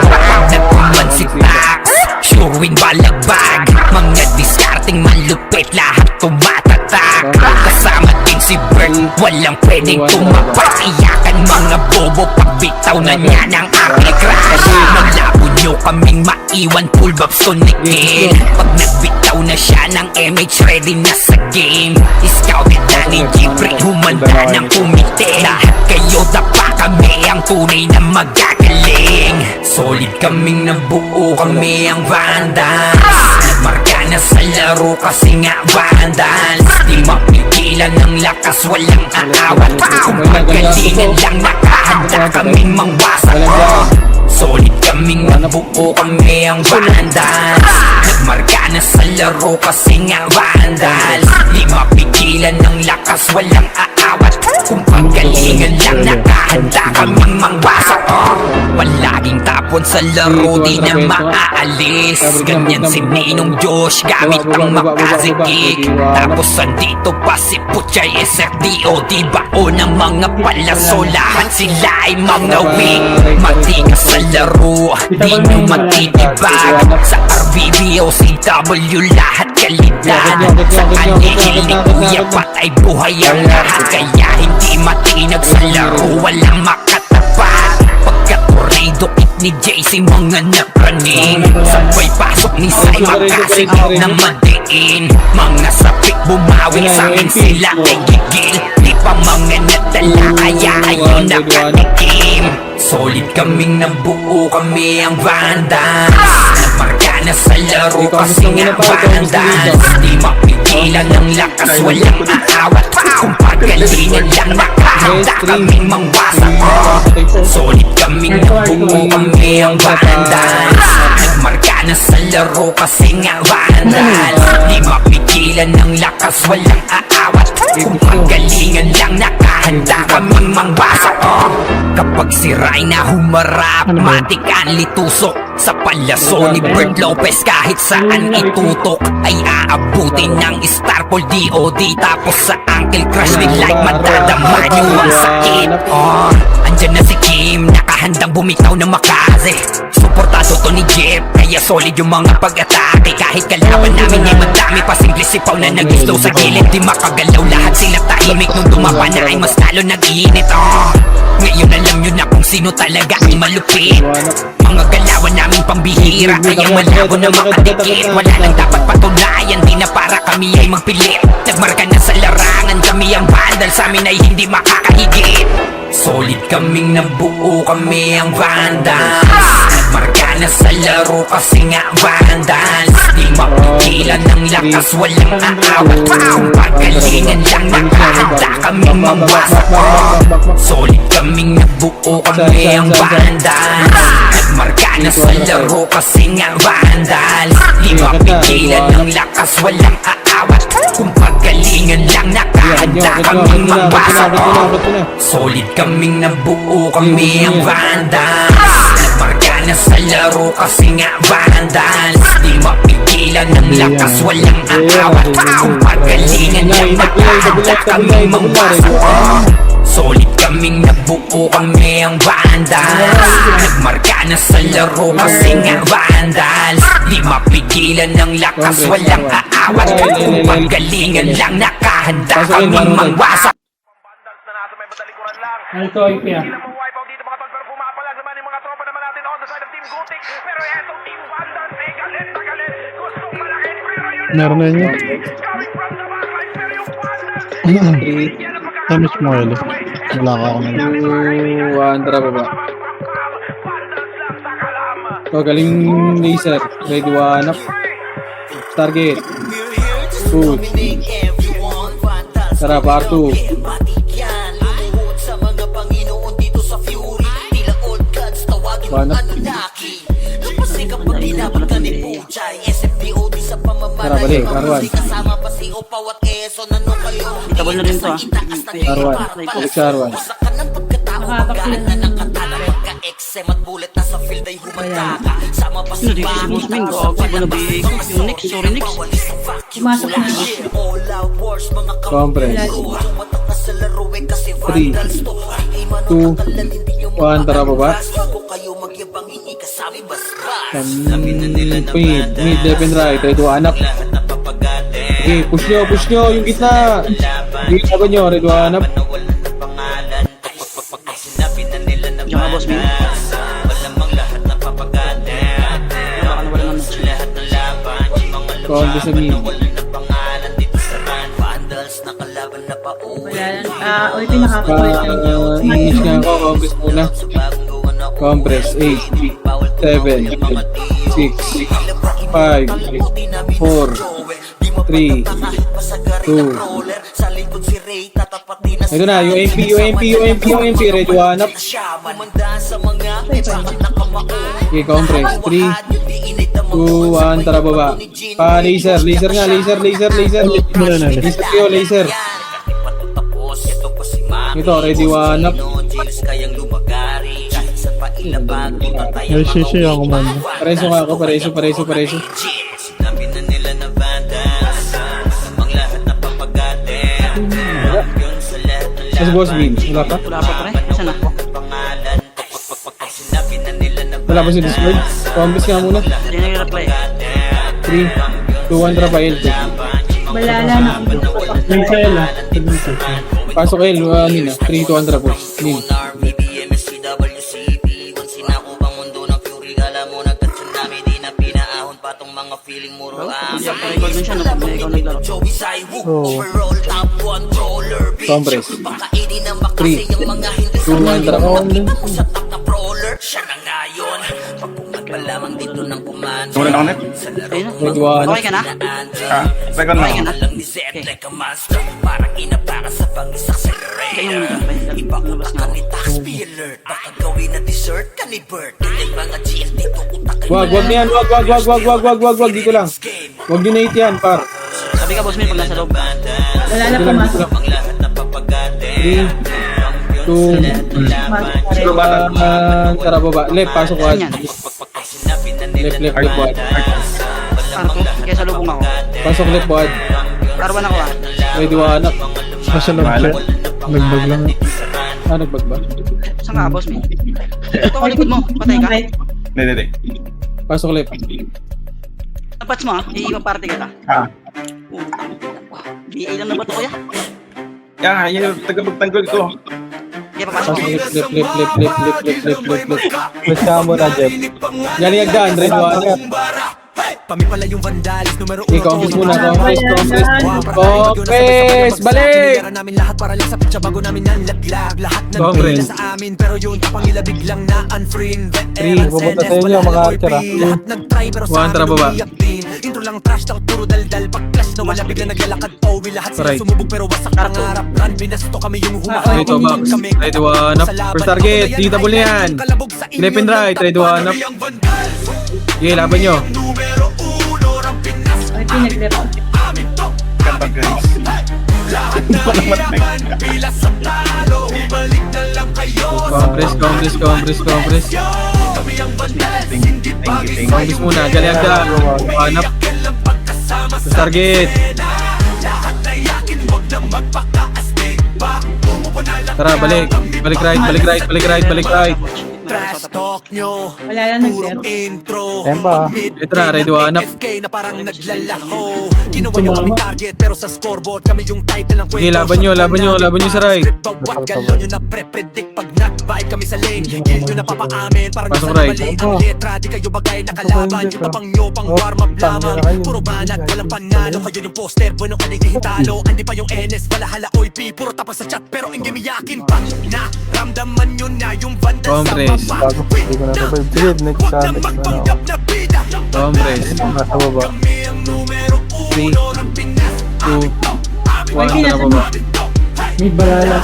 Nagkuman si Tax, sure win balagbag. Mga discarding malupit, lahat tumatatak. Kasama din si Bert, walang pwedeng tumapak. Iyakan mga bobo, pagbitaw na niya ng aking crash. Malabo nyo kaming maiwan, full babs connected. Pag nagbitaw na siya ng MH, ready na sa game. Scouted na ni Jeffrey, humanda ng kumite. Lahat kayo dapa, kami ang tunay na magagaling. Solid kaming nabuo, kami ang vandals. Marka na sa laro kasi nga vandals. Di mapigilan ng lakas, walang aawat. Magalingan lang nakahanda kaming mangwasak. Solid kaming nabuo, kami ang Vandals. Nagmarka na sa laro kasi nga Vandals. Di mapigilan ng lakas, walang aawat. Kung pagalingan lang, nakahanda kaming mangwasak. Palaging tapon sa laro, di na maaalis. Ganyan si Ninong Josh, gamit ang makazikik. Tapos andito pa si Puchay SFDO, di bao ng mga palaso. Lahat sila ay mga weak. Matigas sa laro, di nyo matitibag. Sa RBB o CW, lahat kalidad. Sa anihil ni Kuya Pat ay buhay ang lahat. Kaya hindi matinag sa laro, walang makatapat. Pagka-tornado kit ni JC, mga napraning. Sabay pasok ni Sai, makasigit ng madiin. Mga sapik bumawi sa amin, sila ay gigil. Di pa mga natala, kaya ayun nakatikim. Solid kaming nabuo, kami ang Vandals. Nagmarka na sa laro kasi nga Vandals. Di mapigilan ng lakas, walang aawat. Kung pagalingan lang, nakahanda kaming mangwasak. Solid kaming nabuo, kami ang Vandals. Nagmarka na sa laro kasi nga Vandals. Di mapigilan ng lakas, walang aawat. Kung pagalingan lang, nakahanda kaming mangwasak. Kapag si Rayna humarap, matikan litusok. Sa palaso ni Bert Lopez, kahit saan itutok ay aabutin ng Starpol DOD. Tapos sa Uncle Crush ni Light, madadama niyo ang sakit. Andyan na si Kim, nakahandang bumitaw ng makaze. Suportado to ni Jeff, kaya solid yung mga pag-atake. Kahit kalaban namin ay madami pa, simple sipaw na nag-slow sa gilid. Di makagalaw, lahat sila tahimik. Nung dumapa na ay mas lalo nag-iinit. Ngayon alam nyo na kung sino talaga ay malupit. Mga galawan namin pambihira, kaya malabo na makadikit. Wala nang dapat patunayan, di na para kami ay magpilit. Nagmarka na sa larangan, kami ang Vandals, sa amin ay hindi makakahigit. Solid kaming nabuo, kami ang Vandals. Nagmarka na sa laro kasi nga Vandals. Di mapigilan ng lakas, walang aawat. Kung pagalingan lang, nakahanda kaming mangwasak. Solid kaming nabuo, kami ang Vandals. Nagmarka na sa laro kasi nga Vandals. Di mapigilan ng lakas, walang aawat. Kung pagalingan lang, nakahanda kaming mangwasak. Solid kaming nabuo, kami ang Vandals. Nagmarka na sa laro kasi nga Vandals. Di mapigilan ng lakas, walang aawat. Kung pagalingan lang, nakahanda kaming mangwasak. Solid kaming nabuo, kami ang Vandals. Nagmarka na sa laro kasi nga Vandals. Di mapigilan ng lakas, walang aawat. Kung pagalingan lang, nakahanda kaming mangwasak. Ano to, Ipia? Meron na yun. Tamis mo, Eli. Wala ka ako na. 1 drop ba? Galing laser. Ready, 1 up. Target. Push. Tara, part 2. Paano? Tara, balik. R1. Itabal na rin to R1. Balik sa R1. Sino dito si Boss Ming? Gago ba na bihigog? Yung Nix, sorry Nix. Pumasok na. Compress. 3, 2, 1. Tara, baba. Mid, left and right. Ready, 1 up. Okay, push nyo yung gitna. Yung sabi nyo, ready, 1 up. Diyan ka, Boss Ming. Konti sa mid. Wala lang. Uy, pinakakakulit lang yun. English nga ako, compress muna. Compress, 8, 7, 6, 5, 4, 3, 2, 1. Ito na, UMP, ready to hanap. Kumandaan sa mga may bakit nakamao. Okay, compress. 3, 2, 1, tara baba. Laser nga, laser. Laser kayo, laser. Ito, ready to hanap. Nagsisi ako man. Pareso nga ako, pareso. Sinabi na nila na bandas namang lahat na papagatin. Yun sa lahat ng Mas boss Bean, wala pa? Wala pa pre. Saan na? pangalan. Sinabi na nila na Wala pa si Discord? Compress nga muna. Hindi nag-reply. 3, 2, 1, tara pa L. Balala na. Michael ah. Pasok L, Nina. 3, 2, 1, tara po. Nin. Feeling mo Hindi ako record na siya. Ikaw naglaro. Joey Saiwu, overall top controller, bitch. Compress. Pakainin ng makasi 3, yung mga hindi 2, 1, tara po. nakita mo sa top na brawler. Siya na ngayon, pagpungat pa lamang dito ng kumando. Wala na connect? Sa laro Ayun na. Ready to hanap. Okay ka na? Second na. Okay ka na? lang ni Zed like a monster. Parang inabaka sa pang-accelerator. Iba ko ka ni taxpayer alert. Baka gawin na dessert ka ni Bert. Hindi mga GL dito utak. Wag na yan. Wag. Dito lang. Wag donate yan, par. Sabi ka boss Min pag nasa loob. Balala pumasok. 3, 2, tara baba. Left, pasok ko. Saan yan? Left, wad. Ano to? Kaya sa lubong ako. Pasok left, wad. Karawan ako ah. Ready to hanap. Nasa loob siya. Nagbag lang. Nagbag ba? Saan ka boss Min? Ito ako likod mo. Patay ka. Hindi. Pasok left. Napats mo ah. Iiwan party ka ta. BA lang na ba ito kuya? Yan, yung tagapagtanggol ko. Kaya papasok Pasok mo. left. Let's come on, Jeff. Yan yung daan, ready to hanap. Kami pala yung vandalis numero Okay, compres muna, compres, balik! namin lahat para lang sa pitsa bago namin nanlaglag. Lahat ng Compres. pila sa amin pero yung tapang nila biglang na unfriend. Three, pupunta sa inyo, mga archer, ah. Lahat nag-try pero sa One, tara, baba. umiyak din. Intro lang trash talk, puro daldal. Pag clash na wala biglang naglalakad. Oh, lahat sila Right. sumubog pero wasak pangarap. Run, binasto kami yung humaharap. Ito, Max. Ready to hanap. First target, titable na yan. Left and right, ready to hanap. Okay, laban nyo. Ay, pinaglaro. Ganda guys. Compres. Compres muna, galing ka. Hanap. First target. Tara, balik right. Trash talk nyo, Balala puro naglaro. intro. Ito na, ready to hanap. FK na parang naglalaho. Ginawa nyo kami target pero sa scoreboard kami yung title ng kwento. Okay, laban nyo sa right. Bawat galaw nyo na pre-predict pag nag-vibe kami sa lane. Kill nyo na papaamin parang Pasok nasa right. mali ang letra. Di kayo bagay nakalaban. Yung tapang nyo pang warm up lamang. Puro banat, walang panalo. Kayo yung poster, bueno ka hintalo. Andi pa yung NS, walahala oy P. Puro tapas sa chat pero hindi miyakin pa. Naramdaman nyo na yung vandal sa Compres. baba. Hindi ko na survive. Sige, next Huwag na next na ako. magpanggap na bida. Compres. Nasa baba. Kami ang numero 3, 1 ng Pinas. 2, 1, tara baba. May balala.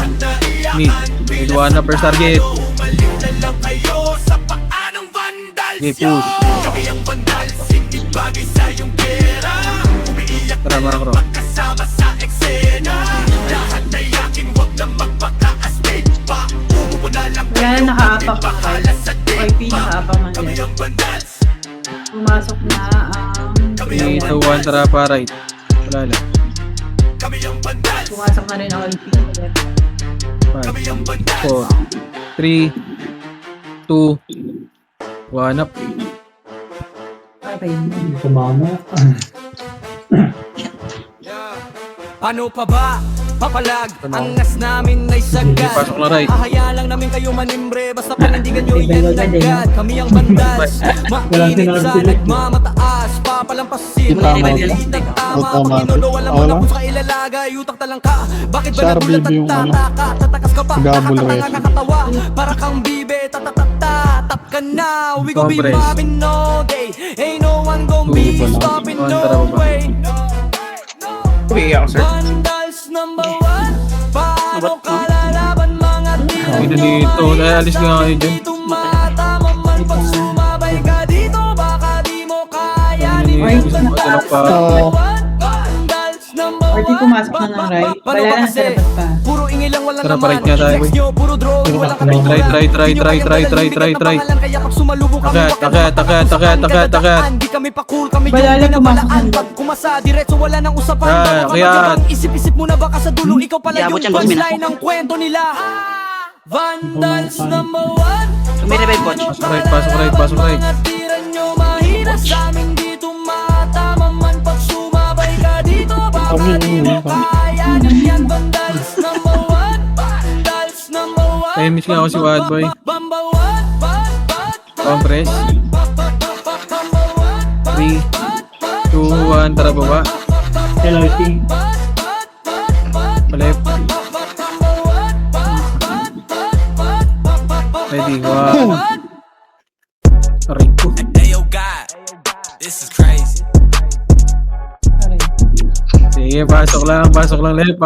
Mid. Ready to hanap, first target. Umalim na lang kayo sa paanong vandal. Okay, push. Kami ang vandal, hindi bagay sa iyong pera. Umiiyak Tara, na lang Marco. pagkasama sa eksena. Lahat na yakin, huwag na magpaka-stage pa. Umupo na lang Balala nakaapak pa kayo. Ay, pinakaapak man kami yan. ang vandal. Pumasok na ang... 3, 2, 1, tara pa right. Wala lang. Kami ang vandal. Pumasok na rin ako yung pinakaapak. 5, 4, 3, 2, 1 up. Okay. Ano pa ba? Papalag, angas namin ay sagad. Pasok na right. Ahaya lang namin kayo manimbre. Basta panindigan nyo yan agad. Kami ang bandals, mainit sa nagmamataas. Papalampasin, maliit tama. Pag inulo, alam mo na kung saka ilalagay. Utak talang ka, bakit ba nagulat at tataka? Tatakas ka pa, nakakatanga nakatawa. Para kang bibe, tatatatap ka na. We gon' be mobbing all day. Ain't no one gon' be stopping, no way. Okay, ako sir. Vandals number 1. Paano ka Pwede dito. Dahil alis nga kayo dyan. Sumabay ka dito, baka di mo kayanin. Ay, Gusto mo ito pa. Party pumasok na ng right. Wala na sa dapat pa. Puro ingay lang walang Tara, laman. parit nga tayo, Flex boy. nyo, puro drawing, walang katotohanan. Try. Di nyo kayang dalhin, bigat na pangalan, kaya pag sumalubong kami, wag ka Takat. kadadaan. Di kami pa cool, kami yung Balala, pinabalaan. pumasok na. Pag kumasa, diretso wala nang usapan. Ah, Bago ka kaya- magyabang, isip-isip mo na baka sa dulo, ikaw pala Iabot yung yan, boss, punchline ng kwento nila. Vandals number one. May revive, coach. Pasok right. Mga tira nyo mahina sa amin, di tumatama man. Pag sumabay ka dito, baka di mo kayanin yan. Vandals number one. Vandals number one. Tayo miss nga ako si Wad Boy. Bamba one. Compress. 3, 2, 1. Tara baba. LRT. Palip. Ready. Wow. Aray ko. Ayo God, this is crazy. Sige, pasok lang left.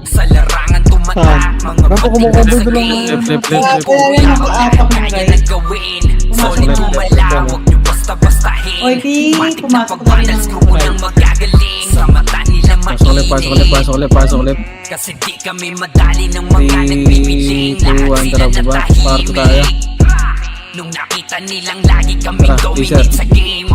Sa larangan tumata, mga batik na sa game. Left. Kaya yan nakaapak ng Kaya right. na gawin. Solid tumalawag nyo basta-bastahin. Oy, Pi, Matik na pumasok na rin pagbanal, ng screw ko nang magagaling. Sa mata nila Pasok left. Kasi di kami madali ng mga 3, nagpipiling. 2, 1. Tara baba. Parto tayo. Nung nakita nilang lagi kami Tara, dominate t-shirt. sa game.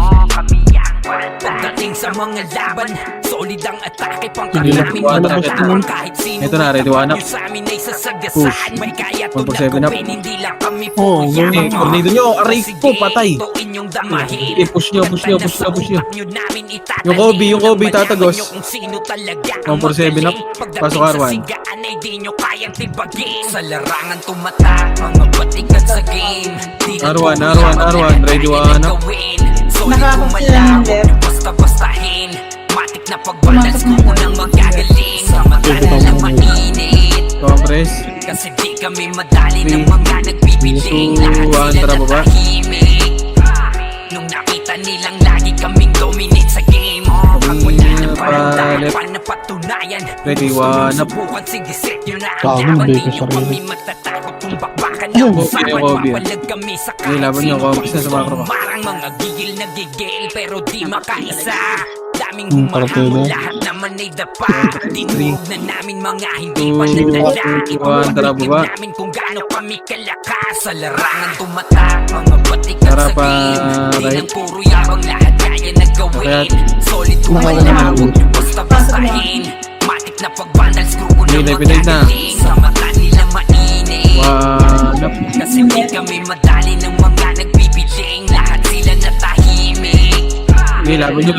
Pagdating sa mga laban, solid ang atake. Pangkat Hindi lang namin buwan, matapang raket. kahit sino. Ito na, ready, one up. Yung sa amin ay sasagasaan. Push. May kaya 147 up. gawin, hindi lang kami Oh, puro Eh, yaman. tornado nyo. Aray ko, patay. Ito inyong damahin. Eh, push nyo. Ganda sa utak nyo namin itatali. Yung Kobe, tatagos. Malaman nyo kung sino talaga ang 147 up. magaling. Pagdating Pasok sa R1. sigaan ay di nyo kayang tibagin. Sa larangan tumata, mga batikan sa game. Di na R1, po R1, yaman, R1, ready, kaya one na up. gawin. Solid Nakakapag sila ng tumalawag, left. basta-bastahin. Matik na pagbalance Pumasok ko na. nang magagaling. Sa mata nila mainit. Compress. Kasi di kami madali ng 3, mga nagbibiling. 2, Lahat 1, sila tara baba. natahimik. Nung nakita nilang lagi kaming dominate sa game. Pag wala na parandahan left. pa na patunayan. Ready, Gusto one mong up. subukan, sige set nyo na ang Tama, laban. hindi Di ko nyo sarili. kami magtatakot kung bakbakan ng Kobe, usapan. Kobe. Papalag kami sa Sige, kahit laban nyo, sino. Kobe, sa macro ka. Marang mga gigil na gigil pero di makaisa. Daming partido. humahamon, lahat naman ay dapa. Dinurog na namin mga hindi pa 2, nadala. 1, tara baba. namin kung gaano kami kalakas. Sa larangan tumata, mga batikan Tara sa pa, game. Di right. lang puro yabang, lahat kaya na gawin. Akyat. Solid tumalawag, basta-bastahin. Matik na pagbanal, screw ko na Pinay na. magagaling. Sa mata nila mainit. 1 up. Kasi di kami madali ng mga nagbibiling. Lahat sila natahimik. Sige, laban nyo.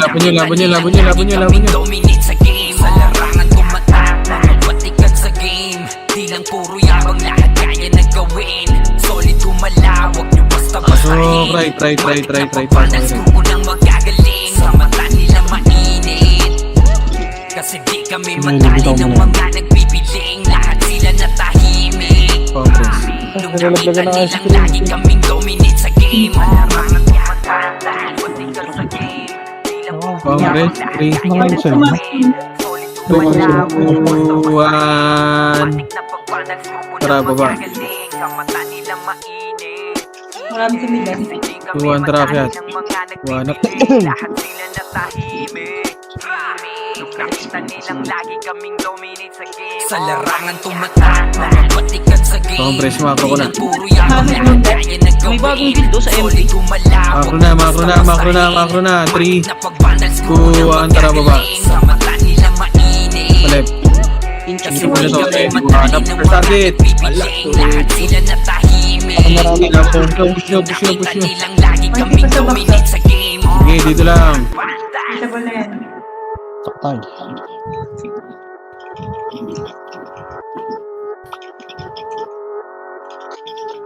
Dominate sa game. Sa larangan tumata, mga batikan sa game. Di lang puro yabang, lahat kaya na gawin. Solid tumalawag, nyo basta-bastahin. Pasok, right. Pagbanal, screw ko nang magagaling. Sa mata nila mainit. Kasi di kami madali ng mga nagbibiling. Lahat sila natahimik. Compress. Nung nakita nilang lagi kaming dominate sa game. Larangan tumata, dahil batikan sa game. Di lang puro Compress. 3, Mga isa yun. 2, 1. Tara, baba. Marami kami dyan. 2, 1. Tara, akyat. 1 up. Lahat sila natahimik. Nung nakita nilang lagi kaming dominate sa game. Sa larangan tumata, mga batikan sa game. Compress, macro ko na. Puro yaman, lahat kaya na gawin. May bagong build sa MD. Solid tumalawag, Macro na. 3, na pagbanal, screw 2, na 1. Tara, baba. magagaling. Sa mata nila mainit. Palip. Kasi Ito di na to, kami eh. madali Hanap ng first mga target. nagbibiling. Lahat sila natahimik. Marami Sige, kasi. push nyo. Nakita nilang lagi kaming dominate sa game. Sige, dito lang. Isa ba na yan? Saktan.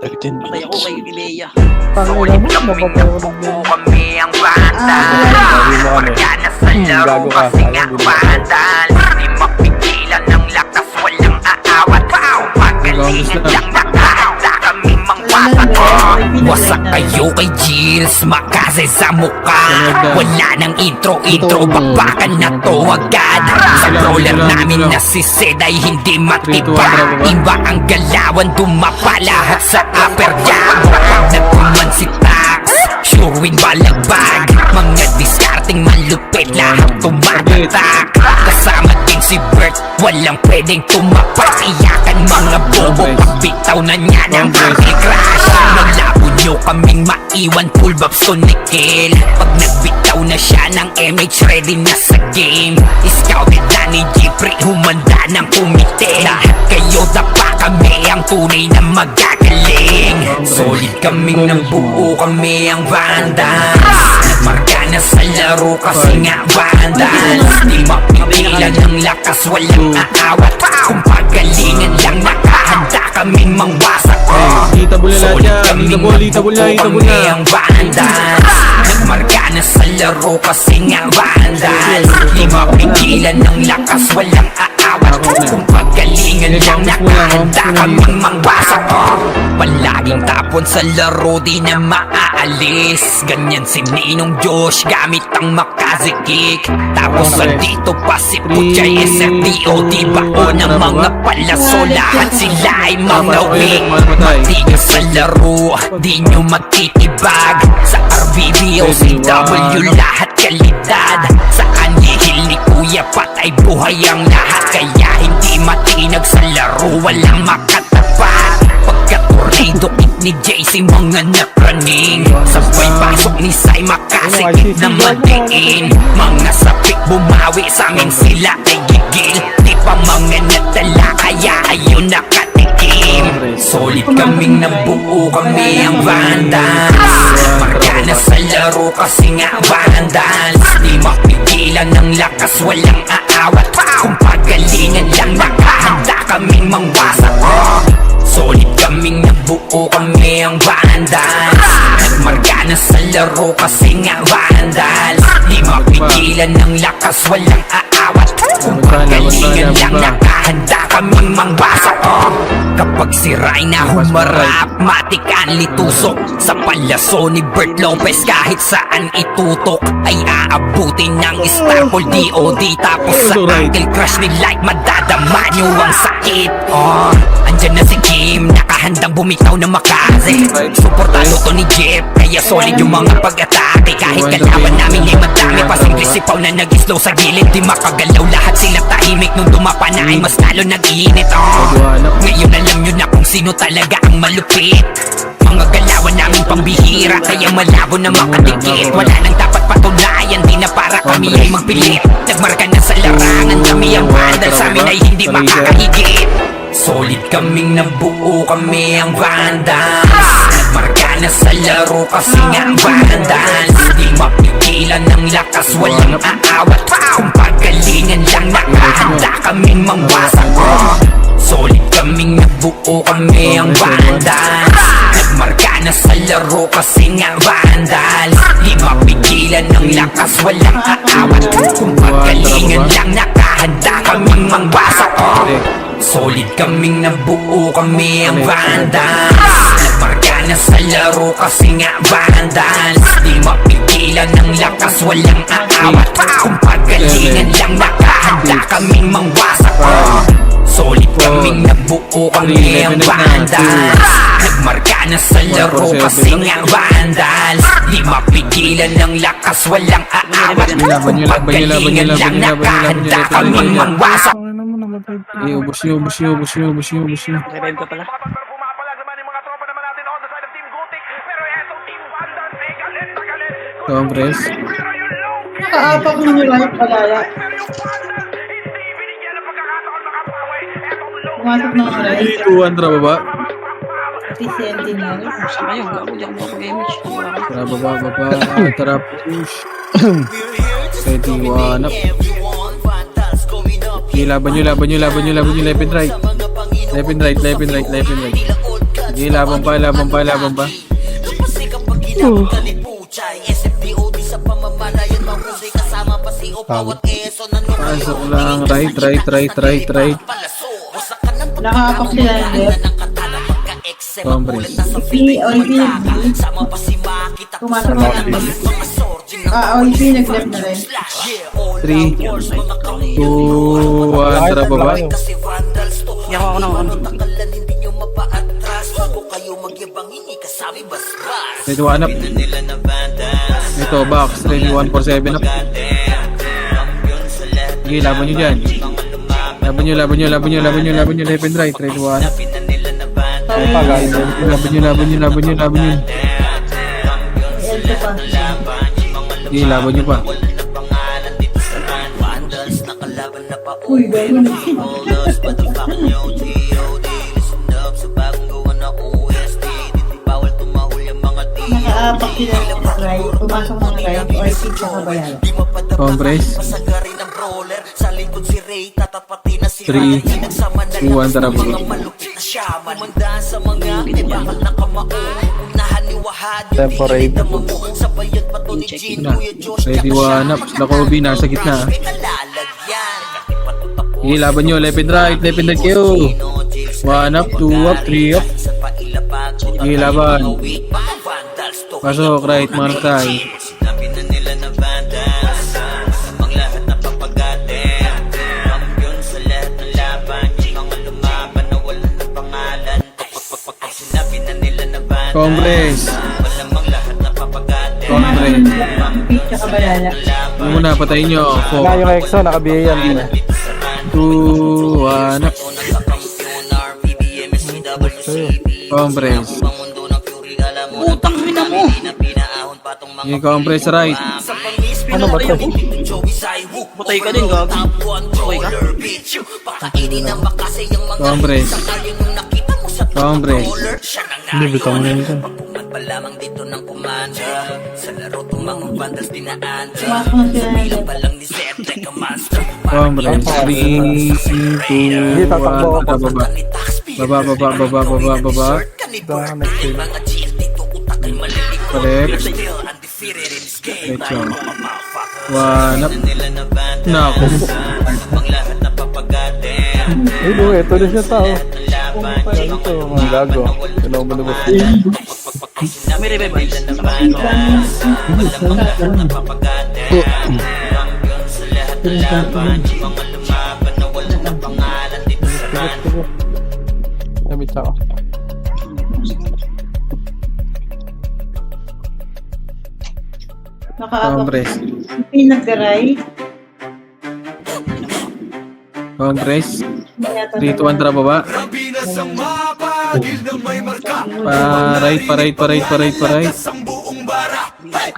Patay ako kay Ibea. Solid kami, buo kami ang bandal. Kaya nasa laro kasi nga bandal. Di mapigilan ng lakas, walang aawat. Pagalingan lang nakahanda kami mang patag. Wasak kayo kay Gilles, makase sa mukha. Wala nang intro, bakbakan na to agad. Sa roller namin na si Sed ay hindi matiba. Iba ang galawan, dumapa lahat sa upper jab. Pag nagkuman si Tax, sure win balagbag. Mga discarding malupit, lahat tumatatak. Kasama din si Bert, walang pwedeng tumapak. Iyakan mga bobo, pagbitaw na niya ng anti-crash. Malabo nyo kaming maiwan, full babs to nickel. Pag nagbitaw na siya ng MH, ready na sa game. Scouted na ni Jeffrey, humanda ng kumite. Lahat kayo dapa, kami ang tunay na magagaling. Solid kaming nabuo, kami ang Vandals. Marka na sa laro kasi nga Vandals. Di mapigilan ng lakas, walang aawat. Kung pagalingan lang nakahanda kaming mangwasak. Hitable na lahat yan. Hitable na. Kami ang Vandals. Nagmarka na sa laro kasi nga Vandals. Di mapigilan ng lakas, walang aawat. Kung pagalingan lang nakahanda kaming mangwasak. Palaging tapon sa laro, di na maaalis. Ganyan si Ninong Josh, gamit ang Makaze kick. Tapos andito pa si Puchay, SFDO, di bao ng mga palaso. Lahat sila ay mga wing. Matigas sa laro, di nyo matitibag. Sa RBB o CW, lahat kalidad. Sa anihil ni Kuya patay buhay ang lahat. Kaya hindi matinag sa laro, walang makatapat. Pagka-tornado hit ni JC, mga napraning. Sabay pasok ni Sai, makasikip na madiin. Mga sapik bumawi, sa amin sila ay gigil. Di pa mga nadala, kaya ayun nakatikim. Solid kaming nabuo, kami ang Vandals. Marka na sa laro kasi nga Vandals. Di mapigilan ng lakas, walang aawat. Kung pagalingan lang nakahanda kaming mangwasak. Solid kaming nabuo, kami ang Vandals. Nagmarka na sa laro kasi nga Vandals. Di mapigilan ng lakas, walang aawat. Kung pagalingan lang nakahanda kaming mangwasak. Kapag si Rayna humarap, matik ang litusok. Sa palaso ni Bert Lopez, kahit saan itutok ay aabutin ng Istanbul DOD. Tapos sa Uncle Crush ni Light, madadama nyo ang sakit. Andyan na si Kim, nakahandang bumitaw na Makaze. Suportado to ni Jeff, kaya solid yung mga pag-atake. Kahit kalaban namin ay madami, pasingli sipaw na nag-slow sa gilid. Di makagalaw, lahat sila tahimik. Nung dumapa na ay mas lalo nag-iinit. Ngayon alam nyo na kung sino talaga ang malupit. Mga galawan namin pambihira, kaya malabo na makadikit. Wala nang dapat patunayan, di na para kami ay magpilit. Nagmarka na sa larangan, kami ang Vandals. Sa amin ay hindi makakahigit. Solid kaming nabuo, kami ang Vandals. Nagmarka na sa laro kasi nga Vandals. Di mapigilan ng lakas, walang aawat. Kung pagalingan lang nakahanda kaming mangwasak. Solid kaming nabuo, kami ang Vandals. Nagmarka na sa laro kasi nga Vandals. Di mapigilan ng lakas, walang aawat. Kung pagalingan lang nakahanda kaming mangwasak. Solid kaming nabuo, kami ang Vandals. Nagmarka na sa laro kasi nga Vandals. Di mapigilan ng lakas, walang aawat. Kung pagalingan lang nakahanda kaming mangwasak. Solid kaming nabuo, kami ang Vandals. Nagmarka na sa laro kasi nga Vandals. Di mapigilan ng lakas, walang aawat. Kung pagalingan lang nakahanda kaming mangwasak. Ubus nyo. Revive ka pala. Congress. Nakaapak ng life palaya. Pumasok ng aray. 2-1 tara baba. Pati Sentinel. Gusto kayo, gago di ako makapag-image. Tara baba. Tara push. Ready, one up. Okay, laban nyo. Left and right. Okay, laban pa. Pasok lang. Right. Nakaapak sila ng left. Kasi Congress. magulat na sa OIP, OIP, sama pa si Maki tapos Pumasok na lang. mga sorting ng OIP, nag-left na rin. Three, 2, 1, tara baba. kasi vandals to. Yako ako ng ano. Takalan hindi nyo mapaatras. Bago kayo magyabang hindi kasami basbas. Ready, one up. Ito, box. Ready, 147 up. Sige, laban nyo dyan. Laban nyo. Left and right. Ready, one up. Laban nyo. Elto pa. Sige, laban nyo pa. Uy, gano'n. Nakaapak sila sa ride. Pumasok ng ride. OIP tsaka bayala. Compress. 3, 2, 1, tara baba. Temporary. Na. Ready, one up. Lakobi, nasa gitna. Sige, laban nyo. Left and right kayo. 1 up, 2 up, 3 up. Sige, laban. Pasok, right, mga tayo. Compress. OIP tsaka bayala. Ano muna, patayin nyo. 4, Yung EXO, nakabiya yan. 2, 1 up. Compress. Putang ina mo. Sige, compress right. Ano ba ito? Butay ka din, gago. Okay ka? Compress. Compress. Hindi, bitaw mo yan dyan. Lamang dito ng kumanda sa laro tong mga vandals dinaan. Pumasok na sila ng ride. Palang ni Zed like a monster. Compress. 3, 2, 1, baba. Baba. Mga chill dito utakal malilik. Left. Undefeated in this game. Let's go. 1 up. Nako. Ito na siya tao. Ito, mga gago. Kailangan mo lumos. May revive ba? Sa bahay ko. Damit ako. Nakaapak. Compress. OIP nag-ride. Compress. 3, 2, 1, tara baba. Pa-right.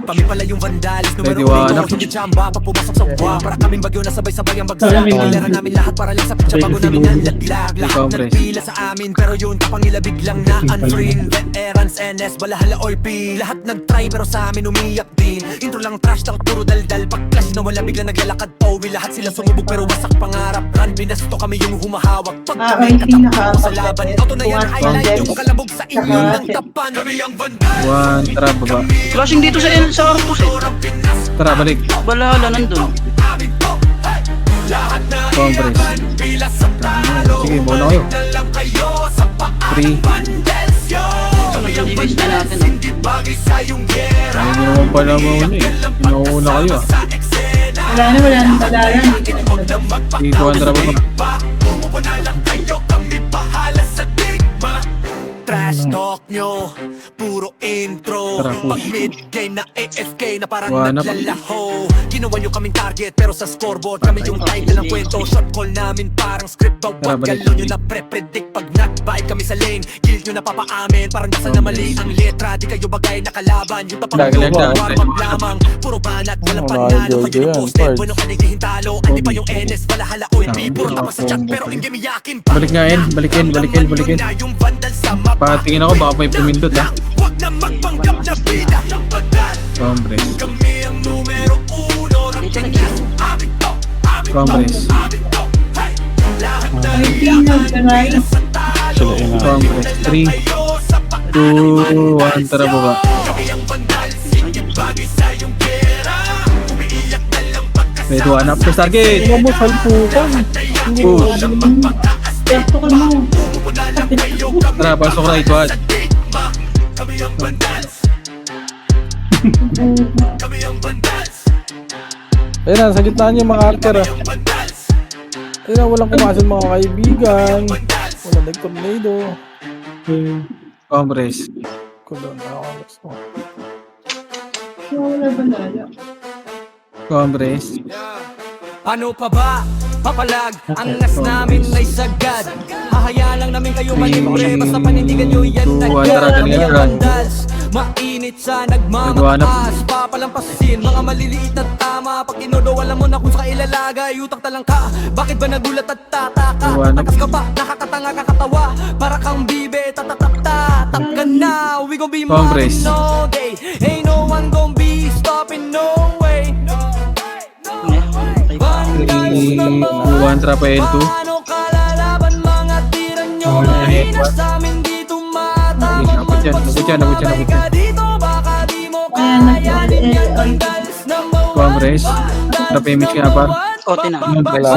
Kami pala yung vandalis. Ready, Numero one up. 1 Chamba, papumasok sa buwa. Para kaming bagyo na sabay-sabay ang bagsak. Nilera namin lahat para lang sa pitsa. Bago namin nalaglag. Lahat Compress. nagpila sa amin. Pero yun kapangilabig lang na untrained. Veterans, NS, balahala, OIP. Lahat nag-try pero sa amin umiyak din. Intro lang trash talk, puro daldal. Pag-clash na wala bigla naglalakad pauwi. Lahat sila sumubog pero wasak pangarap. Run, binasto kami yung humahawak. Pag kami OIP katakbo sa nakaapak. laban. Auto na yan, highlight yung kalabog sa inyo ng tapan. Kami ang vandal. 1, tara baba. Flashing dito sa Arcos eh. Tara, balik. Balala, nandun. Compress. Sige, muna kayo. 3. Ano yung device na natin? Ayaw nyo naman pala mauna eh. Inauna kayo ah. Wala na. Hindi ka na pala. Sige, 2, 1, tara baba. Trash talk nyo, puro intro. Tara, push. Pag mid-game na AFK na parang One up. naglalaho. Ginawa nyo kaming target pero sa scoreboard kami yung title ng kwento. Shot call namin parang script. Tara, Bawag balik. galaw nyo na pre-predict. Pag nag-vibe kami sa lane, guild nyo na papaamin. Parang nasa na mali ang letra. Di kayo bagay na kalaban. Yung tapang Dahil lang nyo, dyan. warm-up lamang. Puro banat, walang Mga panalo. Jojo Kayo yung yan, posted, pards. bueno kaniging talo. Andi pa yung NS, balahala, OIP. Puro tapas sa chat pero in-game iyakin pa. Balik nga yan. Balikin. Na yung vandal sa mapa. Patingin ako, baka may pumindot ah. Huwag na magpanggap na bida. Compress. Kami ang numero 1. Compress. OIP nag-ride. Sila ina. Compress. 3, 2, 1, tara baba. Ready, 1 up. First target. Ano mo, salpukan? Push. Gusto ko mo. Tara, pasok right one. Ayun na, sa gitna niyo mga archer ah. Ayun na, walang kumasin mga kaibigan. Walang nag-tornado. Comres. Kulon na ako. Gusto. Wala ba nala? Comres. Ano pa ba? Papalag, ang nas namin ay sagad. Hahayaan lang namin kayo malibre. Basta panindigan nyo yan agad. Kami ang bandals, mainit sa nagmamataas. Papalampasin, mga maliliit na tama. Pag tinodo, alam mo na kung sa ilalagay. Utak talang ka, bakit ba nagulat at tataka? Takas ka ba? Nakakatanga kakatawa. Para kang bibe, tatatakta. Takka na, we gon' be mobbing all day. Ain't no one gon' be stopping, no way. Buwan Rafael 2. Paano kalalaban mga tira nyo? Mahina sa amin di tumatama. Nabot yan. Dito baka di mo kayanin yung bandals. Comres. Rapimage ka na par. Kote na.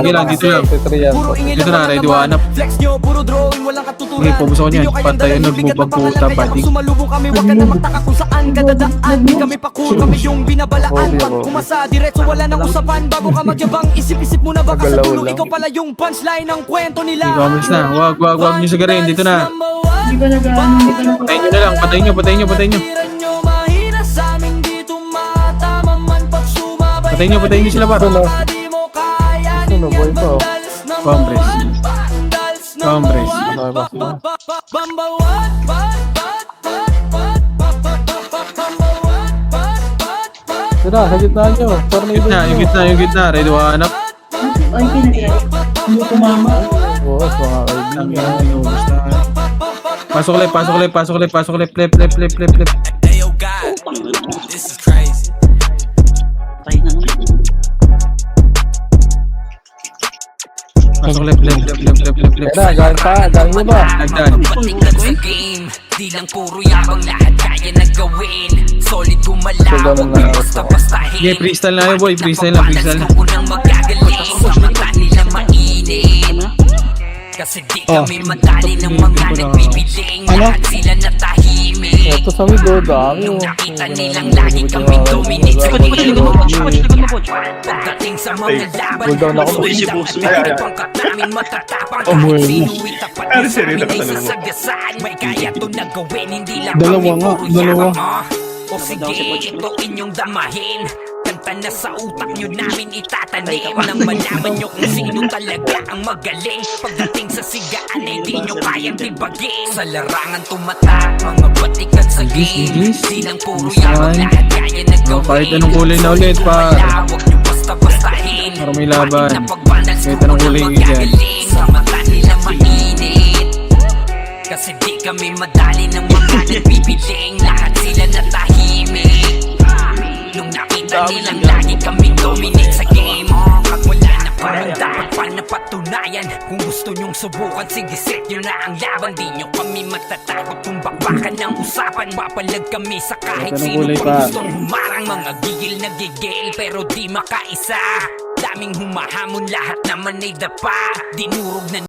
Sige lang, dito lang. Dito na, ready hanap. Flex nyo, puro drawing, walang katuturan. Okay, pabos ako niyan. Pantay yun, nagbubagputa, pati. Sumalubong kami, wag ka na magtaka kung saan ka dadaan. Di kami pa cool, kami yung binabalaan. Pag kumasa, diretso wala nang usapan. Bago ka magyabang, isip-isip mo na baka sa dulo. Ikaw pala yung punchline ng kwento nila. Comres na. Wag nyo sagarin. Dito na. Hindi ko nag-ano, hindi ko nag- Patayin nyo na lang. Patayin nyo. Patayin nyo sila par. Ano, boy pa oh. Comres. Ayun na, sa gitna niyo. Tornado. Yung gitna. Ready hanap. Ay, pinag-i. Hindi ko mama. Oo, mga kaibigan. Pasok ulit. Left. Ayo God, this is crazy. Patay na naman. Pasok left. Ayun na, gawin mo ba? Nagdaan. Balikan sa game, di lang puro yabang, lahat kaya na gawin. Solid gumalaw, huwag di basta-bastahin. Okay, freestyle na yun boy. Freestyle na. Ako nang magagaling, mata nila mainit. Kasi di kami madali ng mga nagbibiling. Lahat sila natahimik. Ito sa mido, dami Nung oh. nakita nilang lagi kami dominate sa pagdating sa mga laban, Hold down ako. pangkat namin matatapang kahit sino itapat niya sa amin ay sasagasaan. May kaya to na gawin, hindi lang Dalawa nga, dalawa. O sige, ito inyong damahin. Kanta na sa utak nyo namin itatanim nang malaman nyo kung sino talaga ang magaling. Pagdating sa sigaan ay di nyo kayang tibagin. Sa larangan tumatak, mga batikan sa game. Di lang puro yabang, lahat kaya na gawin. Kahit anong kulay na ulit pa. Huwag nyo basta-bastahin. Para may laban. Kahit anong kulay yan. Sa mata nila mainit. Kasi di kami madali ng mga nagbibiling. Lahat sila natahimik. Nung nakita nilang lagi kami dominate sa game. Pag wala na parang dapat pa napatunayan. Kung gusto nyong subukan, sige set nyo na ang laban. Di nyo kami matatakot kung bakbakan ng usapan. Papalag kami sa kahit Anong sino kulay pang pa? gustong humarang. Mga gigil na gigil pero di makaisa. Daming humahamon, lahat naman ay dapa. Dinurog na